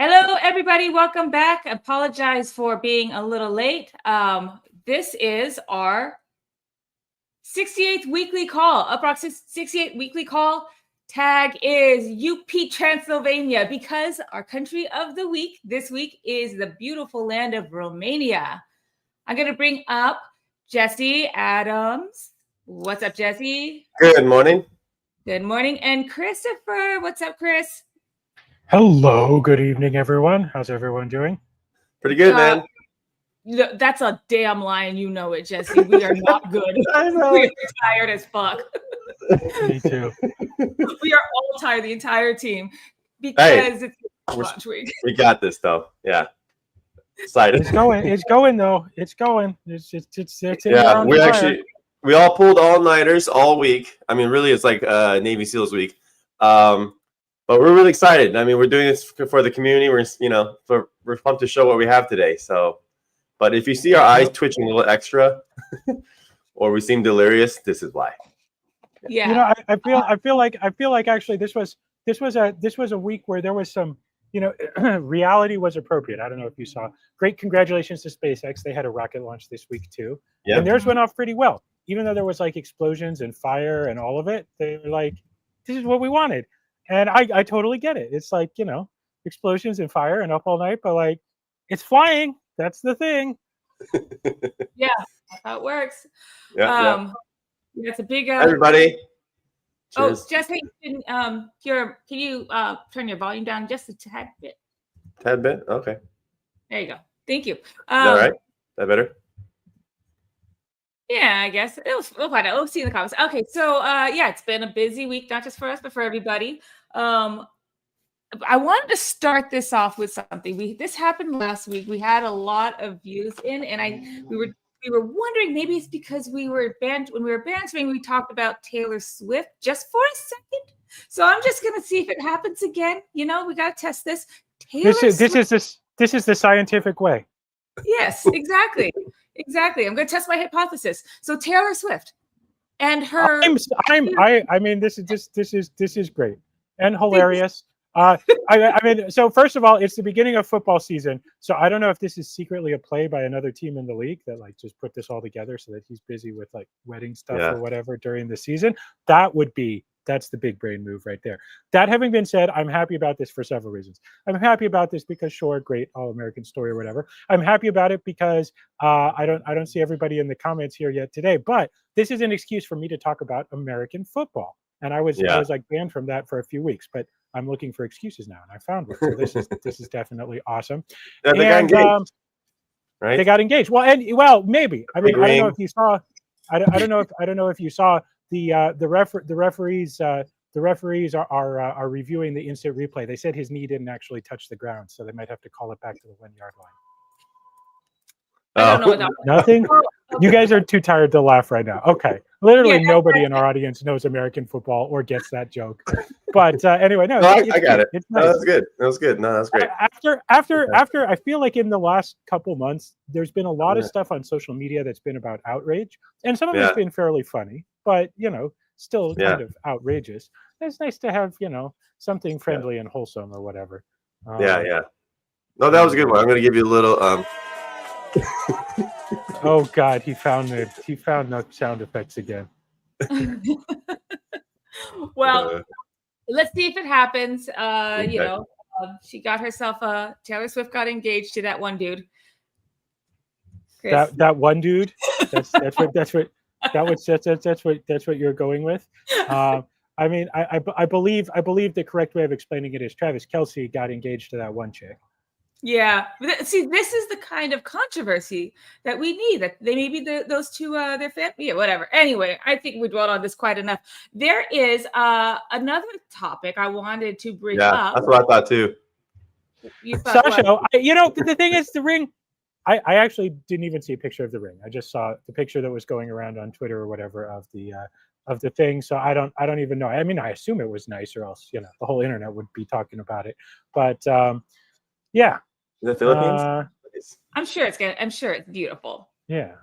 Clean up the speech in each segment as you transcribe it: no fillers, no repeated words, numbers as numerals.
Hello, everybody. Welcome back. Apologize for being a little late. This is our 68th weekly call. UpRock 68th weekly call. Tag is UPTransylvania because our country of the week this week is the beautiful land of Romania. I'm going to bring up Jesse Adams. What's up, Jesse? Good morning. Good morning. And Christopher. What's up, Chris? Hello, good evening, everyone. How's everyone doing? Pretty good, man. That's a damn lie, and you know it, Jesse. We are not good. I know. We are tired as fuck. Me too. We are all tired, the entire team, because it's launch week. We got this, though. Yeah. Excited. It's going. It's going, though. It's going. It's yeah, we all pulled all-nighters all week. I mean, really, it's like Navy SEALs week. But we're really excited. I mean, we're doing this for the community. We're pumped to show what we have today. So, but if you see our eyes twitching a little extra, or we seem delirious, this is why. Yeah. You know, I feel like actually this was a week where there was some, reality was appropriate. I don't know if you saw. Great congratulations to SpaceX. They had a rocket launch this week too. Yeah. And theirs went off pretty well. Even though there was like explosions and fire and all of it, they were like, this is what we wanted. And I totally get it. It's like, explosions and fire and up all night, but like, it's flying. That's the thing. Yeah, that's how it works. Yeah. It's a big. Everybody. Oh, Jesse, can you turn your volume down just a tad bit? Tad bit? Okay. There you go. Thank you. All right. That better? Yeah, I guess we'll find out. We'll see in the comments. Okay, so it's been a busy week, not just for us, but for everybody. I wanted to start this off with something. This happened last week. We had a lot of views in, and we were wondering maybe it's because when we were bantering, we talked about Taylor Swift just for a second. So I'm just gonna see if it happens again. We gotta test this. This is the scientific way. Yes, exactly. Exactly. I'm going to test my hypothesis. So Taylor Swift and her. I mean, this is great and hilarious. So first of all, it's the beginning of football season. So I don't know if this is secretly a play by another team in the league that like just put this all together so that he's busy with like wedding stuff or whatever during the season. That's the big brain move right there. That having been said, I'm happy about this for several reasons. I'm happy about this because sure, great all-American story or whatever. I'm happy about it because I don't see everybody in the comments here yet today, but this is an excuse for me to talk about American football. And I was like banned from that for a few weeks, but I'm looking for excuses now, and I found one. So this is definitely awesome. Yeah, they got engaged, right? They got engaged. Well, maybe. I mean, I don't know if you saw. I don't know if you saw. The referees are reviewing the instant replay. They said his knee didn't actually touch the ground, so they might have to call it back to the 1-yard line. I don't know. Nothing. You guys are too tired to laugh right now. Okay, literally nobody in our audience knows American football or gets that joke. But anyway, I got it. It's nice. No, that's good. That was good. No, that's great. After, I feel like in the last couple months, there's been a lot of stuff on social media that's been about outrage, and some of it's been fairly funny, but still kind of outrageous. It's nice to have something friendly and wholesome or whatever. Yeah. No, that was a good one. I'm going to give you a little. Oh God, he found the sound effects again. Well, let's see if it happens. She got herself Taylor Swift got engaged to that one dude. Chris. That one dude. That's what you're going with. I mean, I believe the correct way of explaining it is Travis Kelce got engaged to that one chick. Yeah. See, this is the kind of controversy that we need. That they maybe those two, their family, whatever. Anyway, I think we dwelled on this quite enough. There is another topic I wanted to bring up. Yeah, that's what I thought too. Sasha, the thing is, the ring. I actually didn't even see a picture of the ring. I just saw the picture that was going around on Twitter or whatever of the thing. So I don't even know. I mean, I assume it was nice, or else the whole internet would be talking about it. But yeah. The Philippines? I'm sure it's beautiful. Yeah.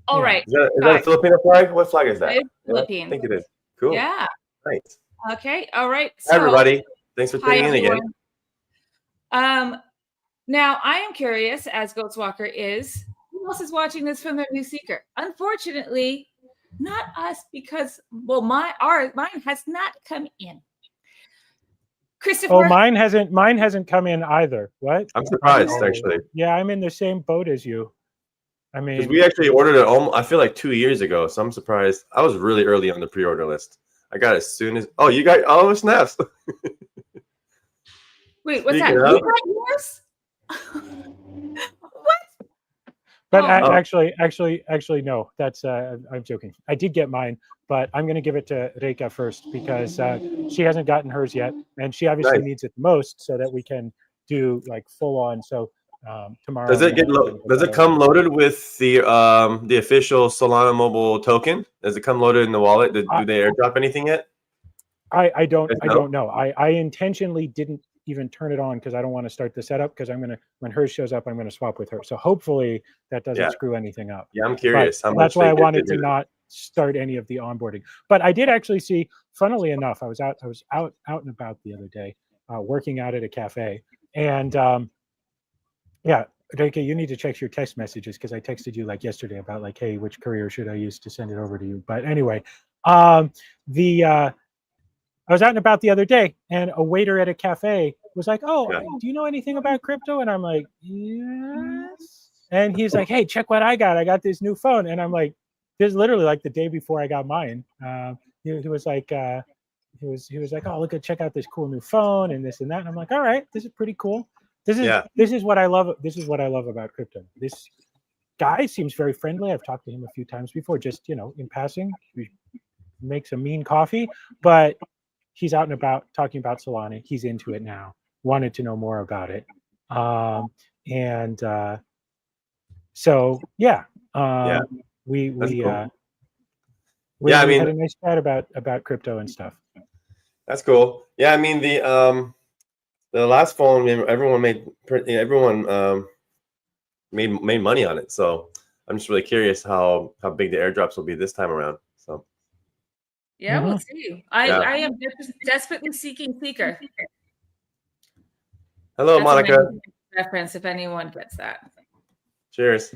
All right. Is that a Filipino flag? What flag is that? It's Philippines. I think it is. Cool. Yeah. Nice. Okay. All right. Hi, everybody. Thanks for tuning in again. Now I am curious, as Ghostwalker is, who else is watching this from their new seeker? Unfortunately, not us, because mine has not come in. Christopher, Oh, mine hasn't come in either. What? I'm surprised, actually. Yeah, I'm in the same boat as you. I mean, because we actually ordered it I feel like 2 years ago, so I'm surprised. I was really early on the pre-order list. I got it as soon as. Oh, you got snaps. Wait, what's Speaking that? of- You got yours? What? but Oh. actually, no. That's I'm joking. I did get mine, but I'm going to give it to Reika first because she hasn't gotten hers yet, and she obviously Nice. needs it the most so that we can do like full on. So tomorrow. Does it Does it come loaded with the official Solana mobile token? Does it come loaded in the wallet? Do they airdrop anything yet? I don't know. I intentionally didn't even turn it on because I don't want to start the setup because when hers shows up, I'm gonna swap with her. So hopefully that doesn't screw anything up. Yeah, I'm curious how much. That's why I wanted to not start any of the onboarding. But I did actually see, funnily enough, I was out and about the other day, working out at a cafe, and yeah, Reika, you need to check your text messages because I texted you like yesterday about like, hey, which courier should I use to send it over to you? But anyway, I was out and about the other day, and a waiter at a cafe was like, "Oh, do you know anything about crypto?" And I'm like, "Yes." And he's like, "Hey, check what I got. I got this new phone." And I'm like, "This is literally like the day before I got mine." He was like, he was like, "Oh, check out this cool new phone and this and that." And I'm like, "All right, this is pretty cool. This is what I love. This is what I love about crypto. This guy seems very friendly. I've talked to him a few times before, just in passing. He makes a mean coffee, but he's out and about talking about Solana. He's into it now. Wanted to know more about it. So yeah, we cool. we had a nice chat about crypto and stuff. That's cool. Yeah, I mean the last phone, everyone made money on it. So I'm just really curious how big the airdrops will be this time around. So yeah, we'll see. I am desperately seeking seeker. Hello, Monica. Reference if anyone gets that. Cheers.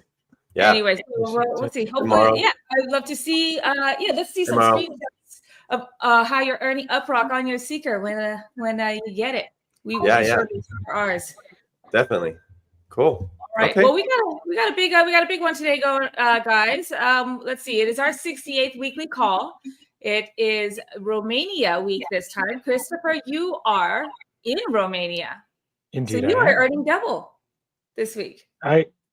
Yeah. Anyway, so we'll see. Hopefully, I'd love to see. Let's see some screenshots of how you're earning UpRock on your seeker when you get it. We will be sure to share ours. Definitely. Cool. All right. Okay. Well, we got a big one today, guys. Let's see. It is our 68th weekly call. It is Romania week this time. Christopher, you are in Romania. Indeed, so you are earning double this week.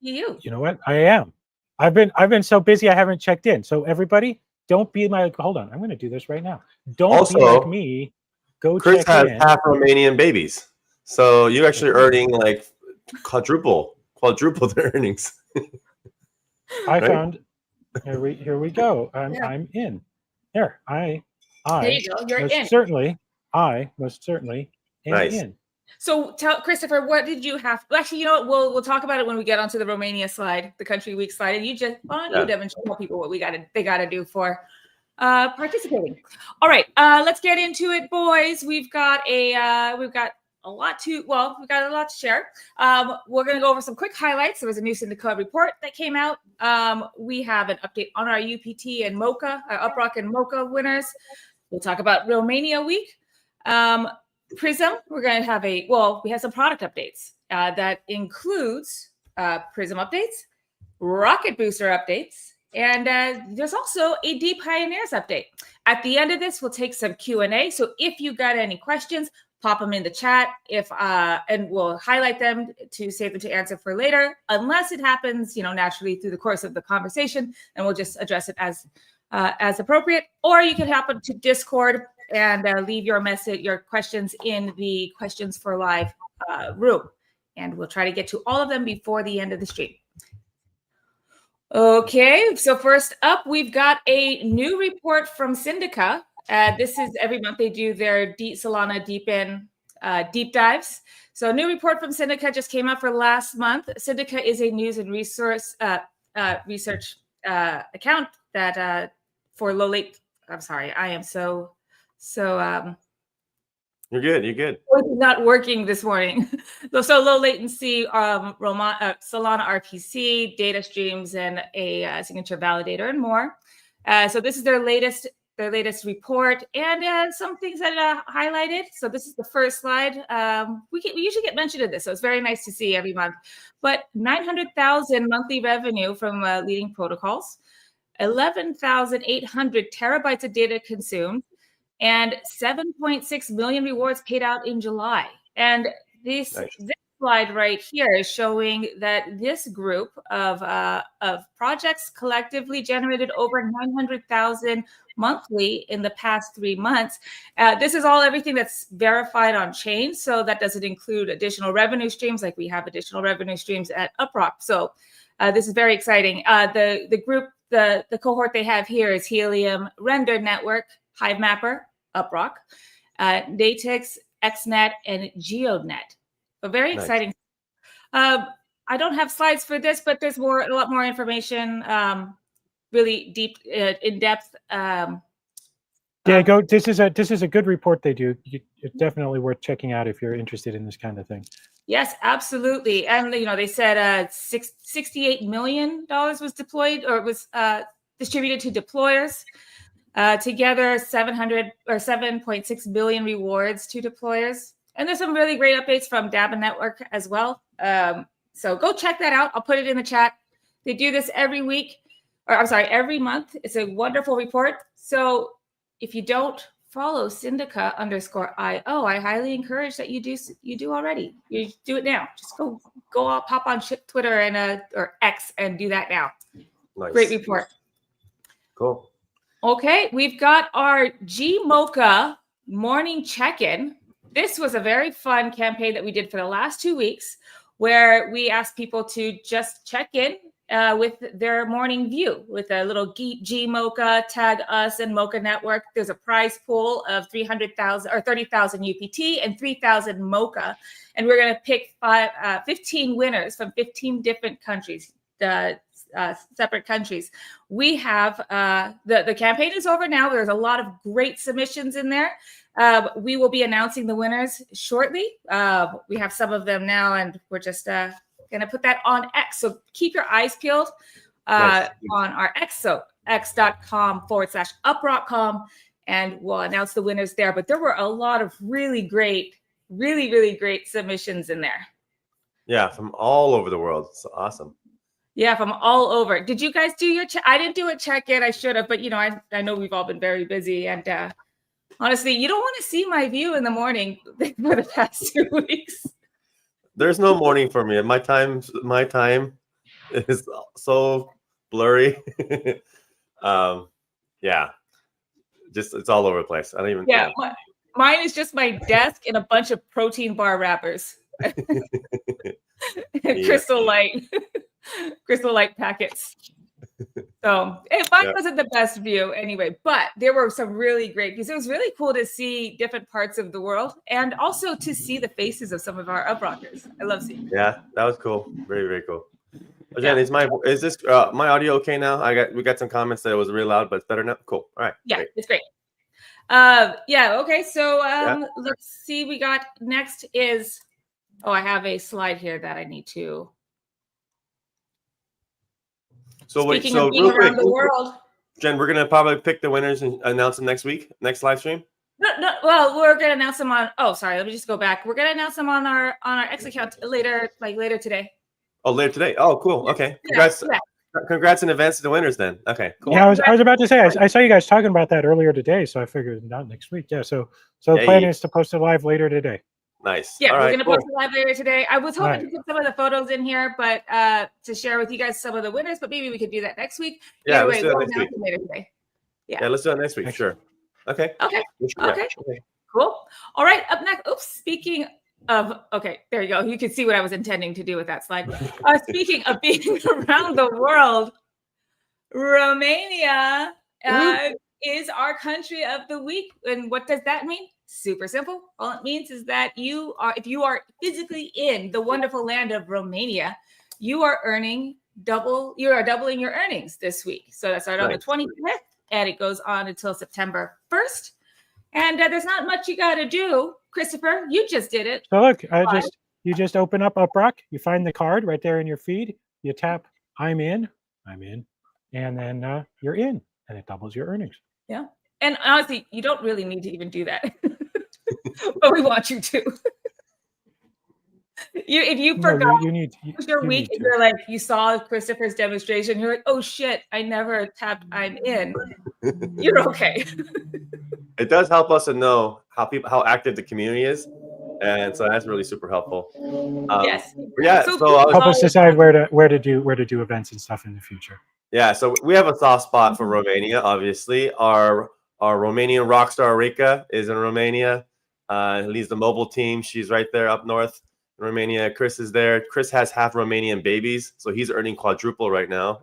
You know what? I am. I've been so busy I haven't checked in. So everybody, don't be hold on. I'm going to do this right now. Don't be like me. Go Chris check in. has half Romanian babies, so you're actually earning like quadruple the earnings. I found. Here we go. I'm in. Here there you go. You're in. Most certainly am in. So tell Christopher, what did you have? Well, actually, you know what? We'll talk about it when we get onto the Romania slide, the country week slide, and you Devin, tell people what they got to do for participating. All right, let's get into it, boys. We've got a lot to share. We're going to go over some quick highlights. There was a new Syndica report that came out. We have an update on our UPT and MOCA, our UpRock and MOCA winners. We'll talk about Romania week. Prism, we're going to have we have some product updates that includes Prism updates, Rocket Booster updates, and there's also a DePioneers update. At the end of this, we'll take some Q&A. So if you got any questions, pop them in the chat and we'll highlight them to save them to answer for later, unless it happens, naturally through the course of the conversation, and we'll just address it as appropriate. Or you can happen to Discord and leave your questions in the questions for live room. And we'll try to get to all of them before the end of the stream. Okay, so first up, we've got a new report from Syndica. This is every month they do their Solana DePIN deep dives. So a new report from Syndica just came out for last month. Syndica is a news and research account that for low late. I'm sorry, I am so You're good. You're good. Not working this morning. So low latency, Solana RPC, data streams, and a signature validator, and more. So this is their latest report, and some things that highlighted. So this is the first slide. We usually get mentioned in this, so it's very nice to see every month. But 900,000 monthly revenue from leading protocols, 11,800 terabytes of data consumed, and 7.6 million rewards paid out in July. And this slide right here is showing that this group of projects collectively generated over 900,000 monthly in the past 3 months. This is everything that's verified on chain, so that doesn't include additional revenue streams, like we have additional revenue streams at UpRock. So this is very exciting. The group, the cohort they have here is Helium, Render Network, HiveMapper, UpRock, Natix, XNet, and GeoNet. So very exciting. I don't have slides for this, but there's a lot more information, really deep, in depth. Go. This is a good report they do. It's definitely worth checking out if you're interested in this kind of thing. Yes, absolutely. And they said $68 million was deployed or was distributed to deployers. Together, 7.6 billion rewards to deployers. And there's some really great updates from Daba Network as well. So go check that out. I'll put it in the chat. They do this every month. It's a wonderful report. So if you don't follow Syndica_IO, I highly encourage that you do already. You do it now. Just go pop on Twitter and or X and do that now. Nice. Great report. Cool. Okay, we've got our GMOCA morning check-in. This was a very fun campaign that we did for the last 2 weeks, where we asked people to just check in with their morning view with a little GMOCA, tag us and MOCA Network. There's a prize pool of 300,000 or 30,000 UPT and 3,000 MOCA, and we're going to pick 15 winners from 15 different countries. Separate countries. We have the campaign is over now. There's a lot of great submissions in there. We will be announcing the winners shortly. We have some of them now, and we're just going to put that on X. So keep your eyes peeled on our X. So x.com/uprock.com, and we'll announce the winners there. But there were a lot of really great submissions in there. Yeah, from all over the world. It's awesome. Yeah, from all over. Did you guys do your check? I didn't do a check-in. I should have, but I know we've all been very busy, and honestly, you don't want to see my view in the morning for the past 2 weeks. There's no morning for me. My time is so blurry. Yeah, just it's all over the place. I don't even. Yeah, mine is just my desk and a bunch of protein bar wrappers. Crystal light packets. So mine wasn't the best view anyway, but there were some really great views. It was really cool to see different parts of the world and also to see the faces of some of our UpRockers. I love seeing it. Yeah, that was cool. Very, very cool. Jen, is my audio okay now? We got some comments that it was really loud, but it's better now. Cool. All right. Yeah, great. It's great. Okay, so let's see. We got next is I have a slide here that I need to. Speaking of being around the world, Jen, we're gonna probably pick the winners and announce them next week, next live stream. No. Well, we're gonna announce them on. Oh, sorry. Let me just go back. We're gonna announce them on our X account later today. Oh, later today. Oh, cool. Okay. Congrats in advance to the winners then. Okay, cool. Yeah, I was about to say I saw you guys talking about that earlier today, so I figured not next week. Yeah, so the plan is to post it live later today. Nice. Yeah, we're gonna post it live later today. I was hoping to put some of the photos in here, but to share with you guys some of the winners, but maybe we could do that next week. Yeah, let's do that next week. Later today. Yeah, let's do it next week. Sure. Okay. Okay. Cool. All right. Up next. Oops. Speaking of, there you go. You can see what I was intending to do with that slide. Speaking of being around the world, Romania is our country of the week. And what does that mean? Super simple. All it means is that if you are physically in the wonderful land of Romania, you are doubling your earnings this week. So that started on the 25th and it goes on until September 1st. And there's not much you got to do Christopher, you just did it. So look, you just open up UpRock, you find the card right there in your feed, you tap I'm in, and then you're in, and it doubles your earnings. Yeah. And honestly, you don't really need to even do that. But we want you to. If you forgot your week, if you're like, you saw Christopher's demonstration, you're like, oh shit, I never tapped I'm in. You're okay. It does help us to know how active the community is. And so that's really super helpful. Yes. Yeah. So help us decide where to do events and stuff in the future. Yeah. So we have a soft spot for Romania. Obviously, our Romanian rock star Rika is in Romania. Leads the mobile team. She's right there up north in Romania. Chris is there. Chris has half Romanian babies, so he's earning quadruple right now.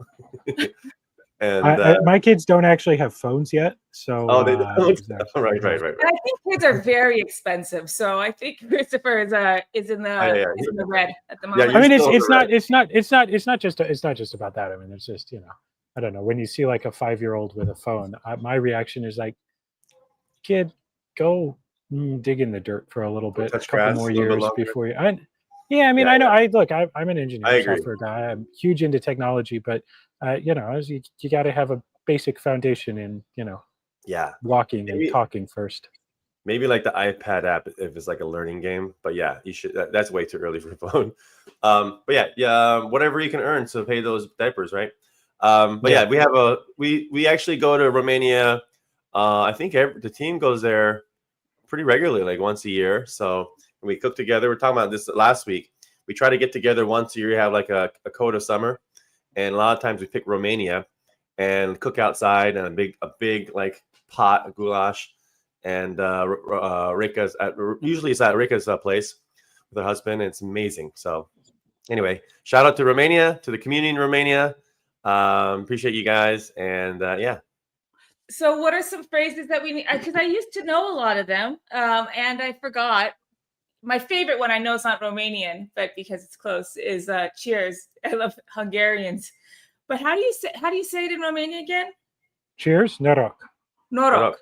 And my kids don't actually have phones yet, so they don't. Exactly. Right. And I think kids are very expensive, so I think Christopher is in the red at the moment. Yeah, I mean, it's not just about that. I mean, it's just, I don't know, when you see like a 5-year-old with a phone, my reaction is like, kid, go dig in the dirt for a little bit, a couple more years before you. I know. I'm an engineer, software guy. I'm huge into technology, but you got to have a basic foundation in walking and talking first. Maybe like the iPad app if it's like a learning game, but yeah, you should. That's way too early for a phone. But yeah, whatever you can earn to pay those diapers, right? But yeah, we actually go to Romania. I think the team goes there pretty regularly, like once a year. So we cook together. We're talking about this last week. We try to get together once a year, have like a code of summer, and a lot of times we pick Romania and cook outside in a big like pot of goulash. And Rika's usually it's at Rika's place with her husband. And it's amazing. So anyway, shout out to Romania, to the community in Romania. Appreciate you guys, and yeah. So what are some phrases that we need? Because I used to know a lot of them, and I forgot. My favorite one, I know it's not Romanian, but because it's close, is cheers. I love Hungarians. But how do you say it in Romania again? Cheers, noroc. Noroc.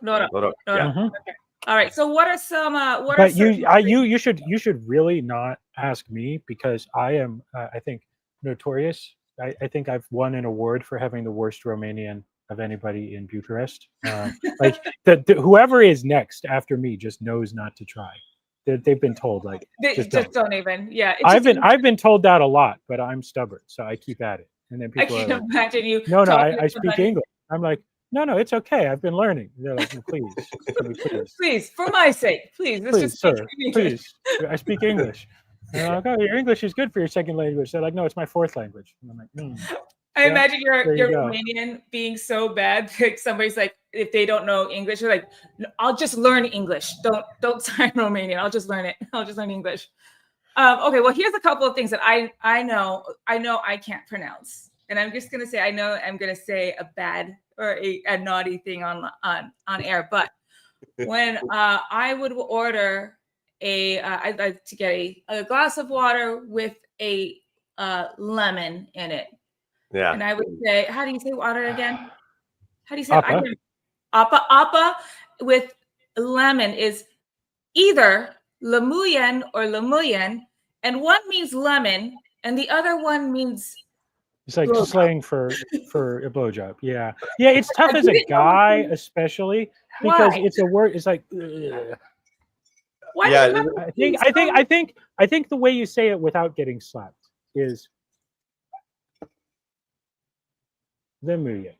Yeah. Okay. All right. So what are some? You should really not ask me, because I am I think notorious. I think I've won an award for having the worst Romanian of anybody in Bucharest. Like whoever is next after me just knows not to try. They've been told like just don't even. Yeah. I've been told that a lot, but I'm stubborn, so I keep at it. And then people I can't imagine you. No, I speak English. I'm like, no, it's okay. I've been learning. They're like, please, for my sake, please, sir, please. I speak English. And I'm like, oh, your English is good for your second language. They're like, no, it's my fourth language. And I'm like, I imagine your Romanian being so bad. Like somebody's like, if they don't know English, you're like, no, I'll just learn English. Don't sign Romanian. I'll just learn it. I'll just learn English. Okay, well, here's a couple of things that I know I can't pronounce, and I'm just gonna say I know I'm gonna say a bad or a naughty thing on air. But when I would order I'd like to get a glass of water with a lemon in it. Yeah. And I would say, how do you say water again? How do you say Appa? Appa with lemon is either lemuyen or lemuyen, and one means lemon and the other one means it's like slang for a blowjob. Yeah. It's tough as a guy, especially because it's a word. It's like. Why I think the way you say it without getting slapped is lemuyen,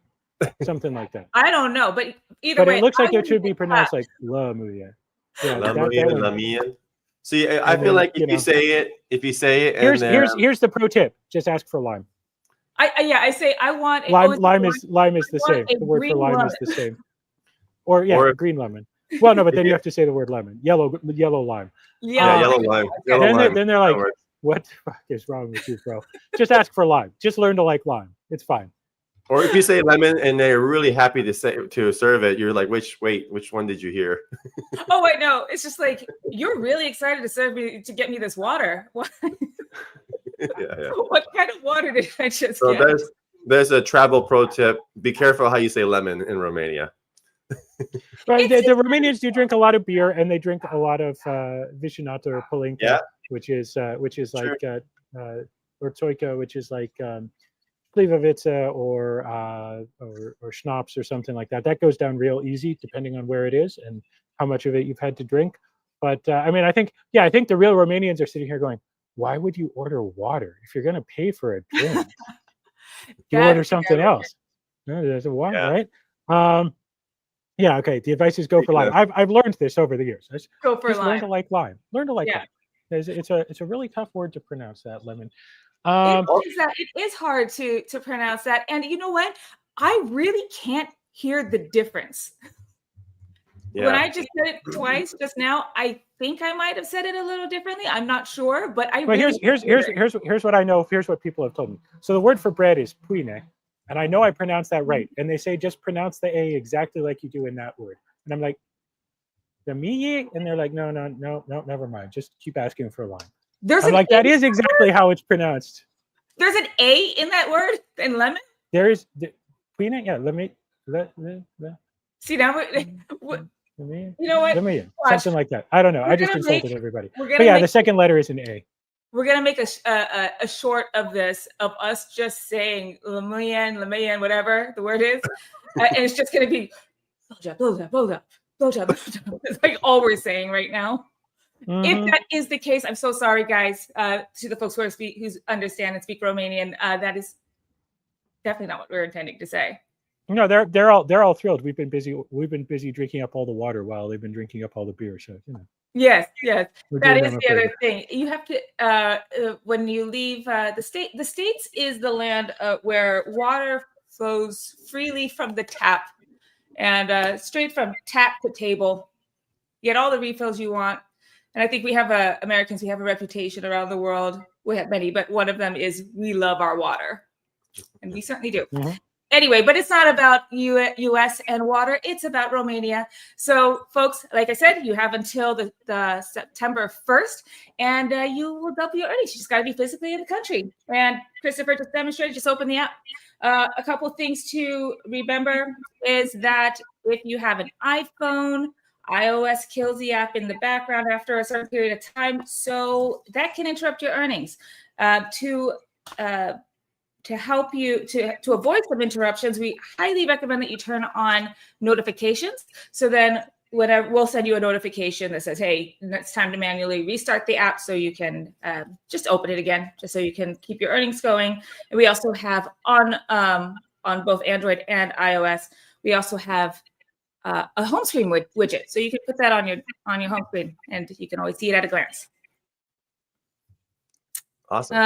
something like that. I don't know, but either way, it looks like it should be pronounced like lemuyen. Yeah, lemuyen. See, I feel like if you say it, here's the pro tip: just ask for lime. I say I want lime is the same. The word for lime is the same. Or green lemon. Well, no, but then you have to say the word lemon. Yellow lime. Yeah, yellow lime. Then they're like, what the fuck is wrong with you, bro? Just ask for lime. Just learn to like lime. It's fine. Or if you say lemon and they're really happy to serve it, you're like, which one did you hear? Oh wait, no. It's just like you're really excited to get me this water. What? Yeah. What kind of water did I just get? There's a travel pro tip. Be careful how you say lemon in Romania. But the Romanians do drink a lot of beer, and they drink a lot of Vișinată or Palinka, which is like or Troika, which is like Plivovica or Schnapps or something like that. That goes down real easy depending on where it is and how much of it you've had to drink. But I mean, I think the real Romanians are sitting here going, "Why would you order water if you're going to pay for a drink? You order something else." No, there's a why, right? Yeah, okay. The advice is go for lime. I've learned this over the years. Go for lime. Learn to like lime. Learn to like lime. It's a really tough word to pronounce, that lemon. It is hard to pronounce that. And you know what? I really can't hear the difference. Yeah. When I just said it twice just now, I think I might have said it a little differently. I'm not sure, but here's what I know. Here's what people have told me. So the word for bread is puine. And I know I pronounced that right. And they say, just pronounce the A exactly like you do in that word. And I'm like, the miye? And they're like, no, never mind. Just keep asking for a line. I'm like, that is exactly how it's pronounced. There's an A in that word, in lemon? There is, puine, yeah, See, now, you know what? Something like that. I don't know. I just insulted everybody. But yeah, the second letter is an A. We're gonna make a short of this, of us just saying Lemayan, whatever the word is, and it's just gonna be blowjob. It's like all we're saying right now. If that is the case, I'm so sorry, guys. To the folks who understand and speak Romanian, that is definitely not what we're intending to say. No, they're all thrilled. We've been busy drinking up all the water while they've been drinking up all the beer. So you know. Yes. That is the other thing. You have to, when you leave the States is the land where water flows freely from the tap and straight from tap to table. You get all the refills you want. And I think we have Americans, we have a reputation around the world. We have many, but one of them is we love our water. And we certainly do. Anyway, but it's not about U.S. and water. It's about Romania. So, folks, like I said, you have until the September 1st, and you will double your earnings. You just got to be physically in the country. And Christopher just demonstrated, just open the app. A couple of things to remember is that if you have an iPhone, iOS kills the app in the background after a certain period of time. So that can interrupt your earnings. To help you to avoid some interruptions, we highly recommend that you turn on notifications. So then we'll send you a notification that says, hey, it's time to manually restart the app so you can just open it again, just so you can keep your earnings going. And we also have on both Android and iOS, we also have a home screen widget. So you can put that on your home screen and you can always see it at a glance. Awesome.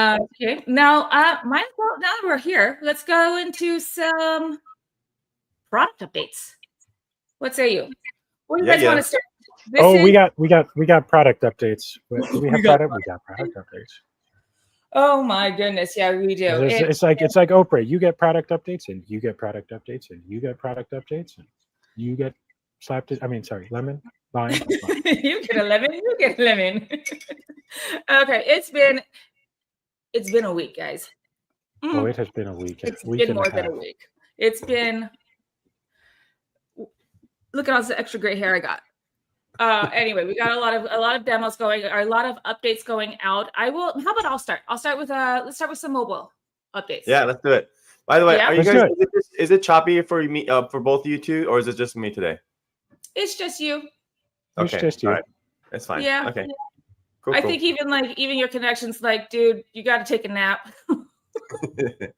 Okay. Now, now that we're here, let's go into some product updates. What say you? What do you guys want to start? We got product updates. Do we have product? We got product updates. Oh my goodness, yeah, we do. It's like Oprah. You get product updates, and you get product updates, and you get product updates, and you get lemon, lime. You get a lemon. You get a lemon. Okay, it's been a week, guys. Oh, it has been a week. It's been more than a week. It's been. Look at all the extra gray hair I got. Anyway, we got a lot of demos going, or a lot of updates going out. How about I'll start? I'll start with let's start with some mobile updates. Yeah, let's do it. By the way, are you guys? Is it choppy for me for both of you two, or is it just me today? It's just you. Okay, it's just you. All right. That's fine. Yeah. Okay. Yeah. Cool, I think even your connection's like, dude, you got to take a nap. Okay.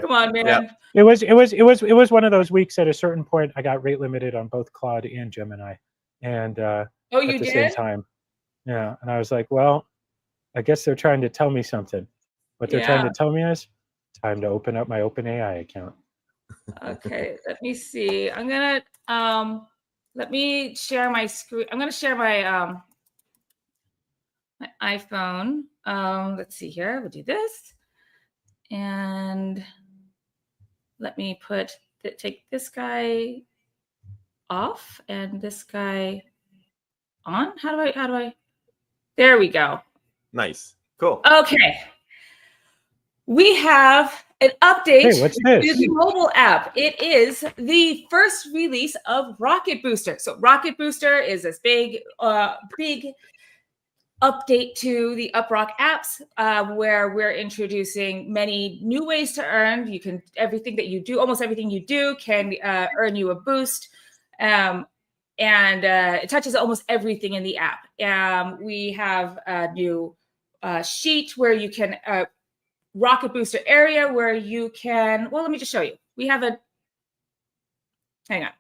Come on, man. Yeah. It was one of those weeks. At a certain point, I got rate limited on both Claude and Gemini, and at the same time, yeah. And I was like, well, I guess they're trying to tell me something. What they're trying to tell me is time to open up my OpenAI account. Okay, let me see. I'm gonna let me share my screen. I'm gonna share my my iPhone. Let's see here. We'll do this. And let me take this guy off and this guy on. How do I? There we go. Nice. Cool. Okay. We have an update Hey, what's this? to the mobile app. It is the first release of Rocket Booster. So Rocket Booster is this big update to the UpRock apps, where we're introducing many new ways to earn. You can, everything that you do, almost everything you do can earn you a boost. And it touches almost everything in the app. We have a new sheet where you can Rocket Booster area where you can, well, let me just show you. We have a, hang on.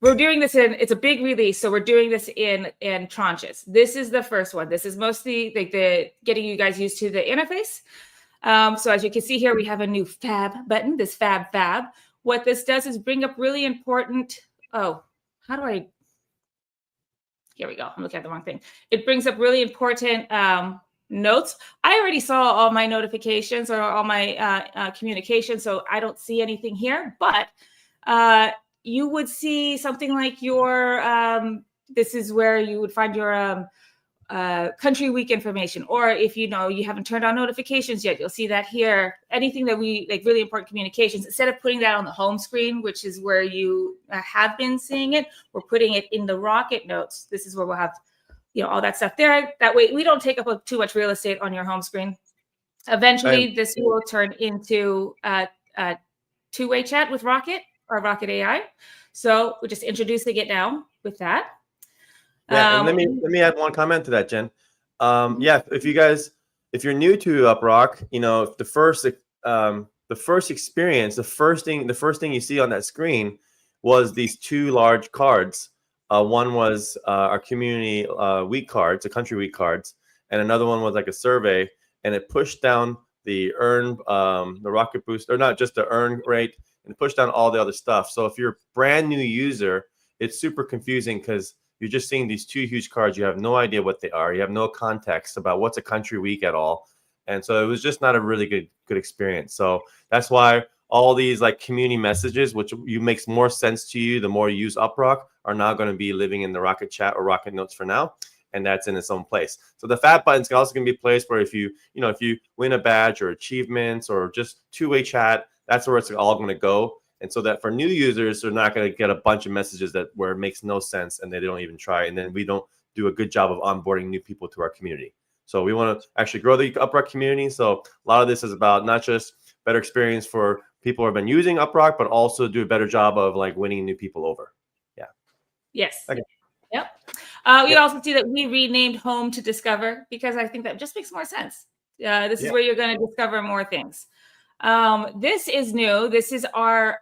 We're doing this in, it's a big release, so we're doing this in tranches. This is the first one. This is mostly like the getting you guys used to the interface. So as you can see here, we have a new fab button, this fab. What this does is bring up really important, oh, how do I, here we go. I'm looking at the wrong thing. It brings up really important notes. I already saw all my notifications or all my communications, so I don't see anything here, but you would see something like your, this is where you would find your country week information, or if you know you haven't turned on notifications yet, you'll see that here. Anything that we like, really important communications, instead of putting that on the home screen, which is where you have been seeing it, we're putting it in the Rocket notes. This is where we'll have, you know, all that stuff there. That way we don't take up too much real estate on your home screen. Eventually this will turn into a two-way chat with Rocket or Rocket AI. So we're just introducing it now with that. Yeah, and let me add one comment to that, Jen. Yeah, if you're new to UpRock, you know, the first experience, the first thing you see on that screen was these two large cards. One was our community week cards, the country week cards, and another one was like a survey, and it pushed down the the Rocket Boost, or not just the earn rate, and pushed down all the other stuff. So if you're a brand new user, it's super confusing because you're just seeing these two huge cards. You have no idea what they are. You have no context about what's a country week at all. And so it was just not a really good experience. So that's why all these like community messages, which makes more sense to you the more you use UpRock, are now going to be living in the Rocket Chat or Rocket Notes for now. And that's in its own place. So the fat buttons can also going to be placed where if you win a badge or achievements or just two-way chat, that's where it's all going to go. And so that for new users, they're not going to get a bunch of messages where it makes no sense and they don't even try. And then we don't do a good job of onboarding new people to our community. So we want to actually grow the UpRock community. So a lot of this is about not just better experience for people who have been using UpRock, but also do a better job of like winning new people over. Yeah. Yes. Okay. Yep. You also see that we renamed Home to Discover because I think that just makes more sense. This is where you're going to discover more things. This is new. This is our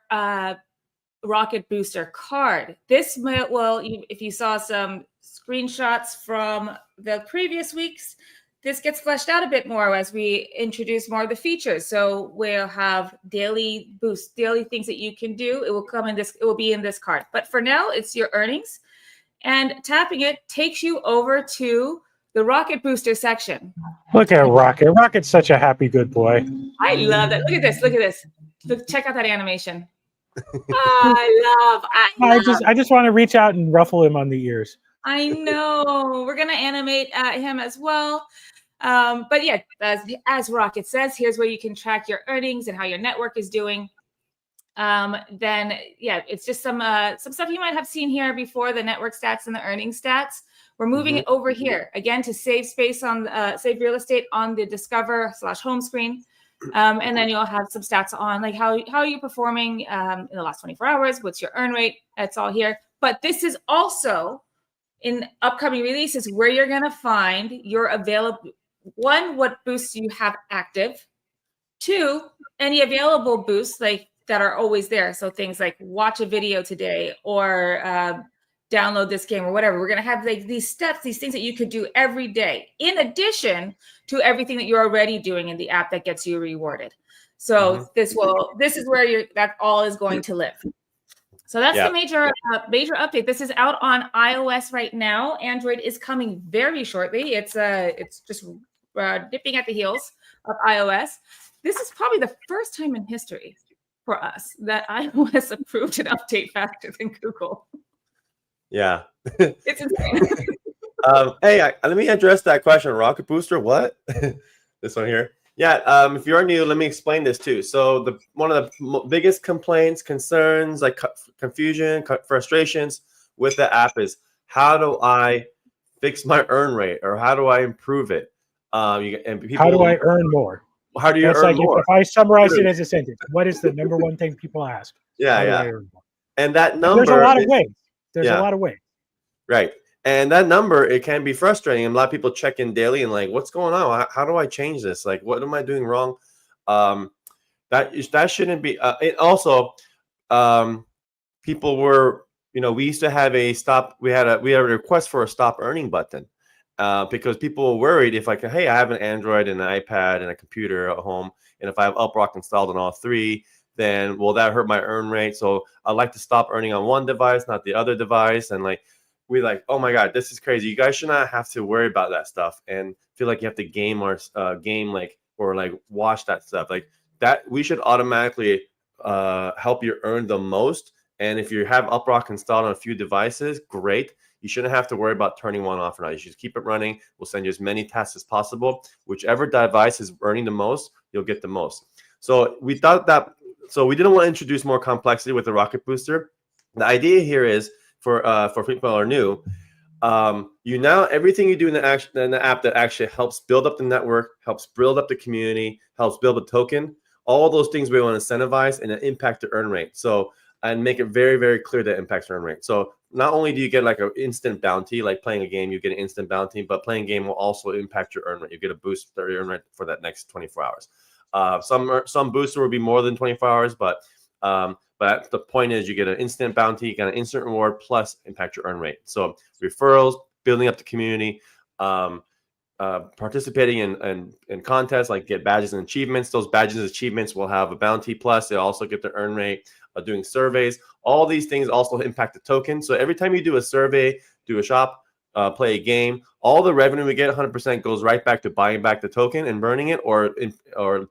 Rocket Booster card. This might, well, if you saw some screenshots from the previous weeks, this gets fleshed out a bit more as we introduce more of the features. So we'll have daily boosts, daily things that you can do. It will come in this, it will be in this card. But for now, it's your earnings. And tapping it takes you over to the Rocket Booster section. Look at Rocket. Rocket's such a happy, good boy. I love that. Look at this. Look at this. Look, check out that animation. I just want to reach out and ruffle him on the ears. I know. We're going to animate him as well. But yeah, as Rocket says, here's where you can track your earnings and how your network is doing. Then yeah, it's just some stuff you might have seen here before, the network stats and the earnings stats. We're moving it over here again to save space on save real estate on the Discover/home screen. And then you'll have some stats on like how you're performing in the last 24 hours, what's your earn rate. It's all here. But this is also in upcoming releases where you're going to find your available, one, what boosts you have active, two, any available boosts like that are always there. So things like watch a video today or download this game or whatever. We're going to have like these steps, these things that you could do every day, in addition to everything that you're already doing in the app that gets you rewarded. So this is where that all is going to live. So that's the major update. This is out on iOS right now. Android is coming very shortly. It's just dipping at the heels of iOS. This is probably the first time in history for us that iOS approved an update faster than Google. Yeah. It's insane. Hey, let me address that question. Rocket Booster, what? This one here. Yeah, if you're new, let me explain this too. So one of the biggest complaints, concerns, like confusion, frustrations with the app is, how do I fix my earn rate, or how do I improve it? And people, How do I earn more? How do you That's earn like more? if I summarize it as a sentence, what is the number one thing people ask? Yeah, How do yeah. I earn more? And that And number, there's a lot of ways. There's yeah. a lot of ways. Right. And that number, it can be frustrating. And a lot of people check in daily and like, what's going on? How do I change this? Like, what am I doing wrong? That shouldn't be. It also, people were, we used to have a stop. We had a request for a stop earning button, because people were worried if like, hey, I have an Android and an iPad and a computer at home, and if I have UpRock installed on all three, then will that hurt my earn rate? So I like to stop earning on one device, not the other device, and like. We like, oh my God, this is crazy. You guys should not have to worry about that stuff and feel like you have to game or watch that stuff like that. We should automatically help you earn the most. And if you have UpRock installed on a few devices, great. You shouldn't have to worry about turning one off or not. You should keep it running. We'll send you as many tasks as possible. Whichever device is earning the most, you'll get the most. So we thought that. So we didn't want to introduce more complexity with the Rocket Booster. The idea here is, for people who are new, everything you do in the app that actually helps build up the network, helps build up the community, helps build a token, all those things we want to incentivize and impact the earn rate. So, and make it very, very clear that impacts earn rate. So not only do you get like an instant bounty, like playing a game, you get an instant bounty, but playing a game will also impact your earn rate. You get a boost for your earn rate for that next 24 hours. Some booster will be more than 24 hours, but the point is, you get an instant bounty, you get an instant reward, plus impact your earn rate. So referrals, building up the community, participating in contests, like get badges and achievements. Those badges and achievements will have a bounty, plus they also get the earn rate. Doing surveys, all these things also impact the token. So every time you do a survey, do a shop, play a game, all the revenue we get, 100% goes right back to buying back the token and burning it, or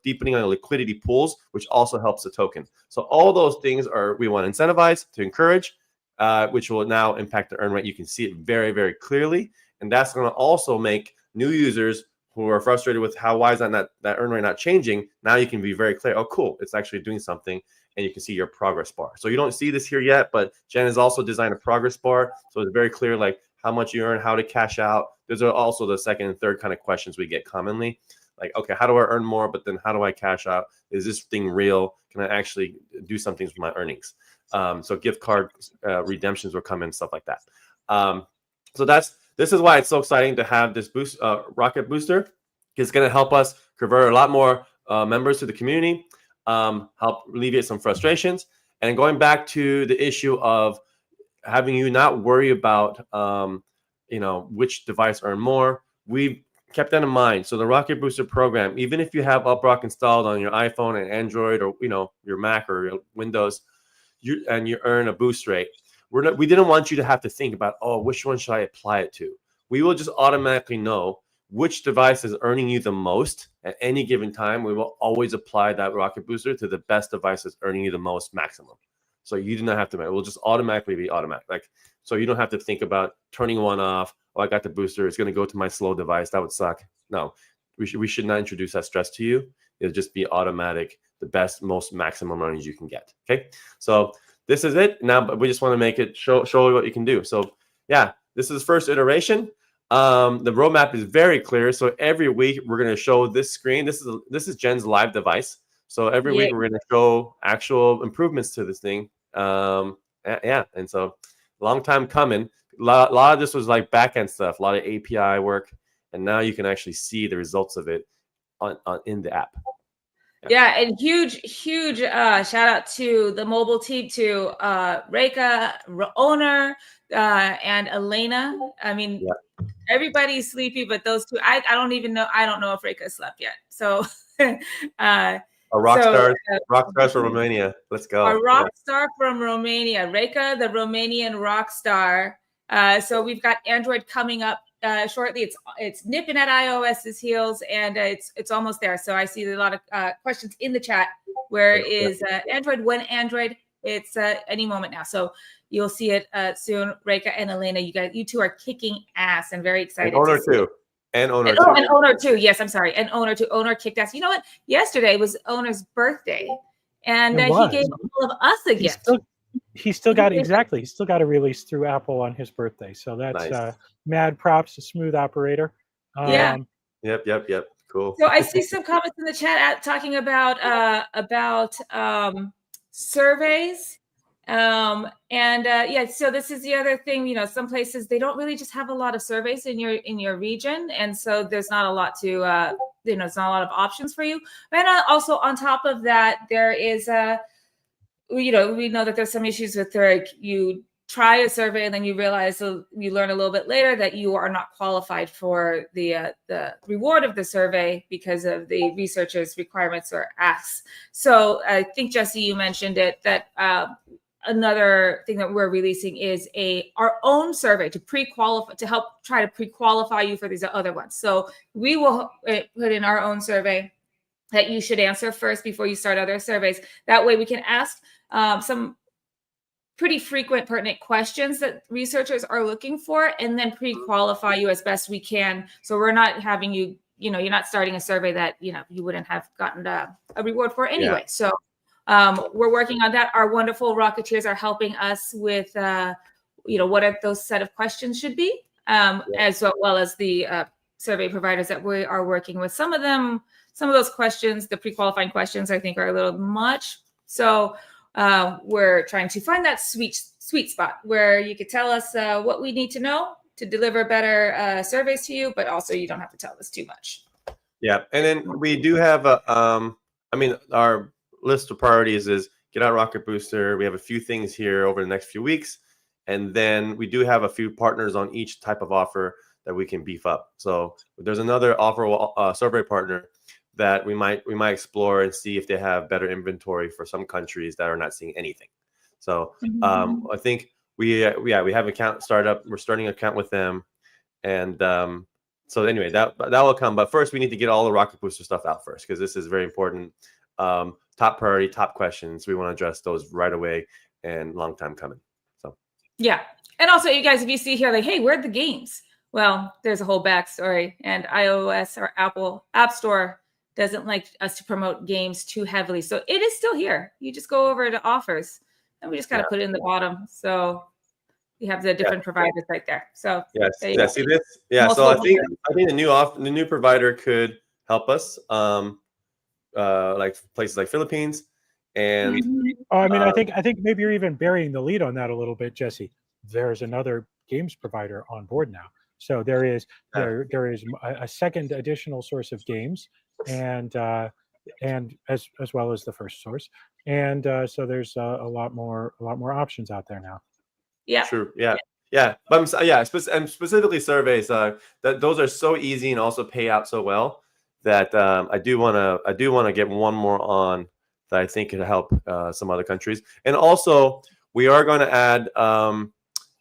deepening on liquidity pools, which also helps the token. So all those things we want to incentivize, to encourage, which will now impact the earn rate. You can see it very, very clearly, and that's going to also make new users who are frustrated with why is that earn rate not changing. Now you can be very clear. Oh, cool, it's actually doing something. And you can see your progress bar. So you don't see this here yet, but Jen has also designed a progress bar. So it's very clear, like how much you earn, how to cash out. Those are also the second and third kind of questions we get commonly. Like, okay, how do I earn more? But then how do I cash out? Is this thing real? Can I actually do something with my earnings? So gift card redemptions will come in, stuff like that. So this is why it's so exciting to have this Rocket Booster. It's going to help us convert a lot more members to the community. Help alleviate some frustrations. And going back to the issue of having you not worry about which device earn more, we've kept that in mind. So the Rocket Booster program, even if you have UpRock installed on your iPhone and Android, or your Mac or your Windows, you earn a boost rate, we didn't want you to have to think about, oh, which one should I apply it to. We will just automatically know which device is earning you the most at any given time. We will always apply that Rocket Booster to the best device that's earning you the most maximum. So you do not have to, it will just automatically be automatic. Like, so you don't have to think about turning one off. Oh, I got the booster, it's going to go to my slow device. That would suck. No, we should not introduce that stress to you. It'll just be automatic, the best, most maximum earnings you can get. Okay. So this is it now, but we just want to make it show you what you can do. So yeah, this is the first iteration. The roadmap is very clear. So every week we're going to show this screen. This is Jen's live device. So every week we're going to show actual improvements to this thing. Yeah. And so long time coming. A lot of this was like back-end stuff, a lot of API work. And now you can actually see the results of it in the app. Yeah, and huge shout out to the mobile team, to Reka, owner, and Elena. I mean, everybody's sleepy, but those two, I don't even know. I don't know if Reka slept yet. So a rock stars from Romania. Let's go. A rock star from Romania, Reka, the Romanian rock star. So we've got Android coming up shortly. It's nipping at iOS's heels, and it's almost there. So I see a lot of questions in the chat. Where is Android? When Android? It's any moment now. So you'll see it soon. Reka and Elena, you two are kicking ass, and very excited. And owner too. And owner and, too. and owner too. Yes, I'm sorry. And owner too. Owner kicked ass. You know what? Yesterday was owner's birthday, and he gave all of us a gift. He still got He still got a release through Apple on his birthday. So that's Nice. Mad props to Smooth Operator. Yeah. Yep. Cool. So I see some comments in the chat talking about surveys. Yeah, so this is the other thing, you know, some places they don't really just have a lot of surveys in your region, and so there's not a lot to you know, it's not a lot of options for you. And also on top of that, there is you know, we know that there's some issues with like you try a survey and then you realize, you learn a little bit later that you are not qualified for the reward of the survey because of the researcher's requirements or asks. So I think, Jesse, you mentioned it, that another thing that we're releasing is our own survey to pre-qualify, to help try to pre-qualify you for these other ones. So we will put in our own survey that you should answer first before you start other surveys. That way we can ask some pretty frequent pertinent questions that researchers are looking for, and then pre-qualify you as best we can. So we're not having you, you know, you're not starting a survey that, you know, you wouldn't have gotten a reward for anyway. Yeah. So we're working on that. Our wonderful Rocketeers are helping us with, you know, what are those set of questions should be, as well as the survey providers that we are working with. Some of those questions, the pre-qualifying questions, I think are a little much. So we're trying to find that sweet spot where you could tell us what we need to know to deliver better surveys to you, but also you don't have to tell us too much. Yeah, and then we do have I mean, our list of priorities is get out Rocket Booster. We have a few things here over the next few weeks, and then we do have a few partners on each type of offer that we can beef up. So there's another offer survey partner that we might explore and see if they have better inventory for some countries that are not seeing anything. So I think we have an account startup. We're starting an account with them, and so anyway, that will come. But first, we need to get all the Rocket Booster stuff out first, because this is very important. Top priority, top questions. We want to address those right away, and long time coming. So yeah, and also you guys, if you see here like, hey, where'd the games? Well, there's a whole backstory, and iOS or Apple App Store doesn't like us to promote games too heavily. So it is still here. You just go over to offers, and we just got to put it in the bottom. So you have the different providers right there. So see this? Yeah. So I think the new provider could help us, like places like Philippines, and I mean, I think maybe you're even burying the lead on that a little bit, Jesse. There's another games provider on board now. So there is a second additional source of games, and as well as the first source, and so there's a lot more options out there now. Yeah. True. Yeah. But and specifically surveys. That those are so easy and also pay out so well that I do want to get one more on that I think could help some other countries, and also we are going to add.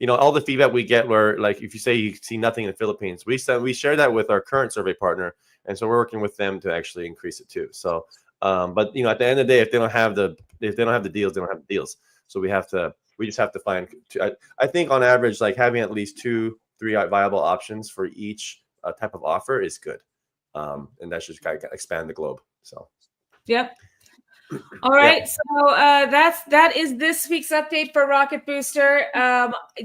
You know, all the feedback we get where, like, if you say you see nothing in the Philippines, we share that with our current survey partner, and so we're working with them to actually increase it too. So, but you know, at the end of the day, if they don't have the deals, they don't have the deals. So we just have to find. I think on average, like having at least 2-3 viable options for each type of offer is good, and that should kind of expand the globe. So. Yep. All right, so that is this week's update for Rocket Booster.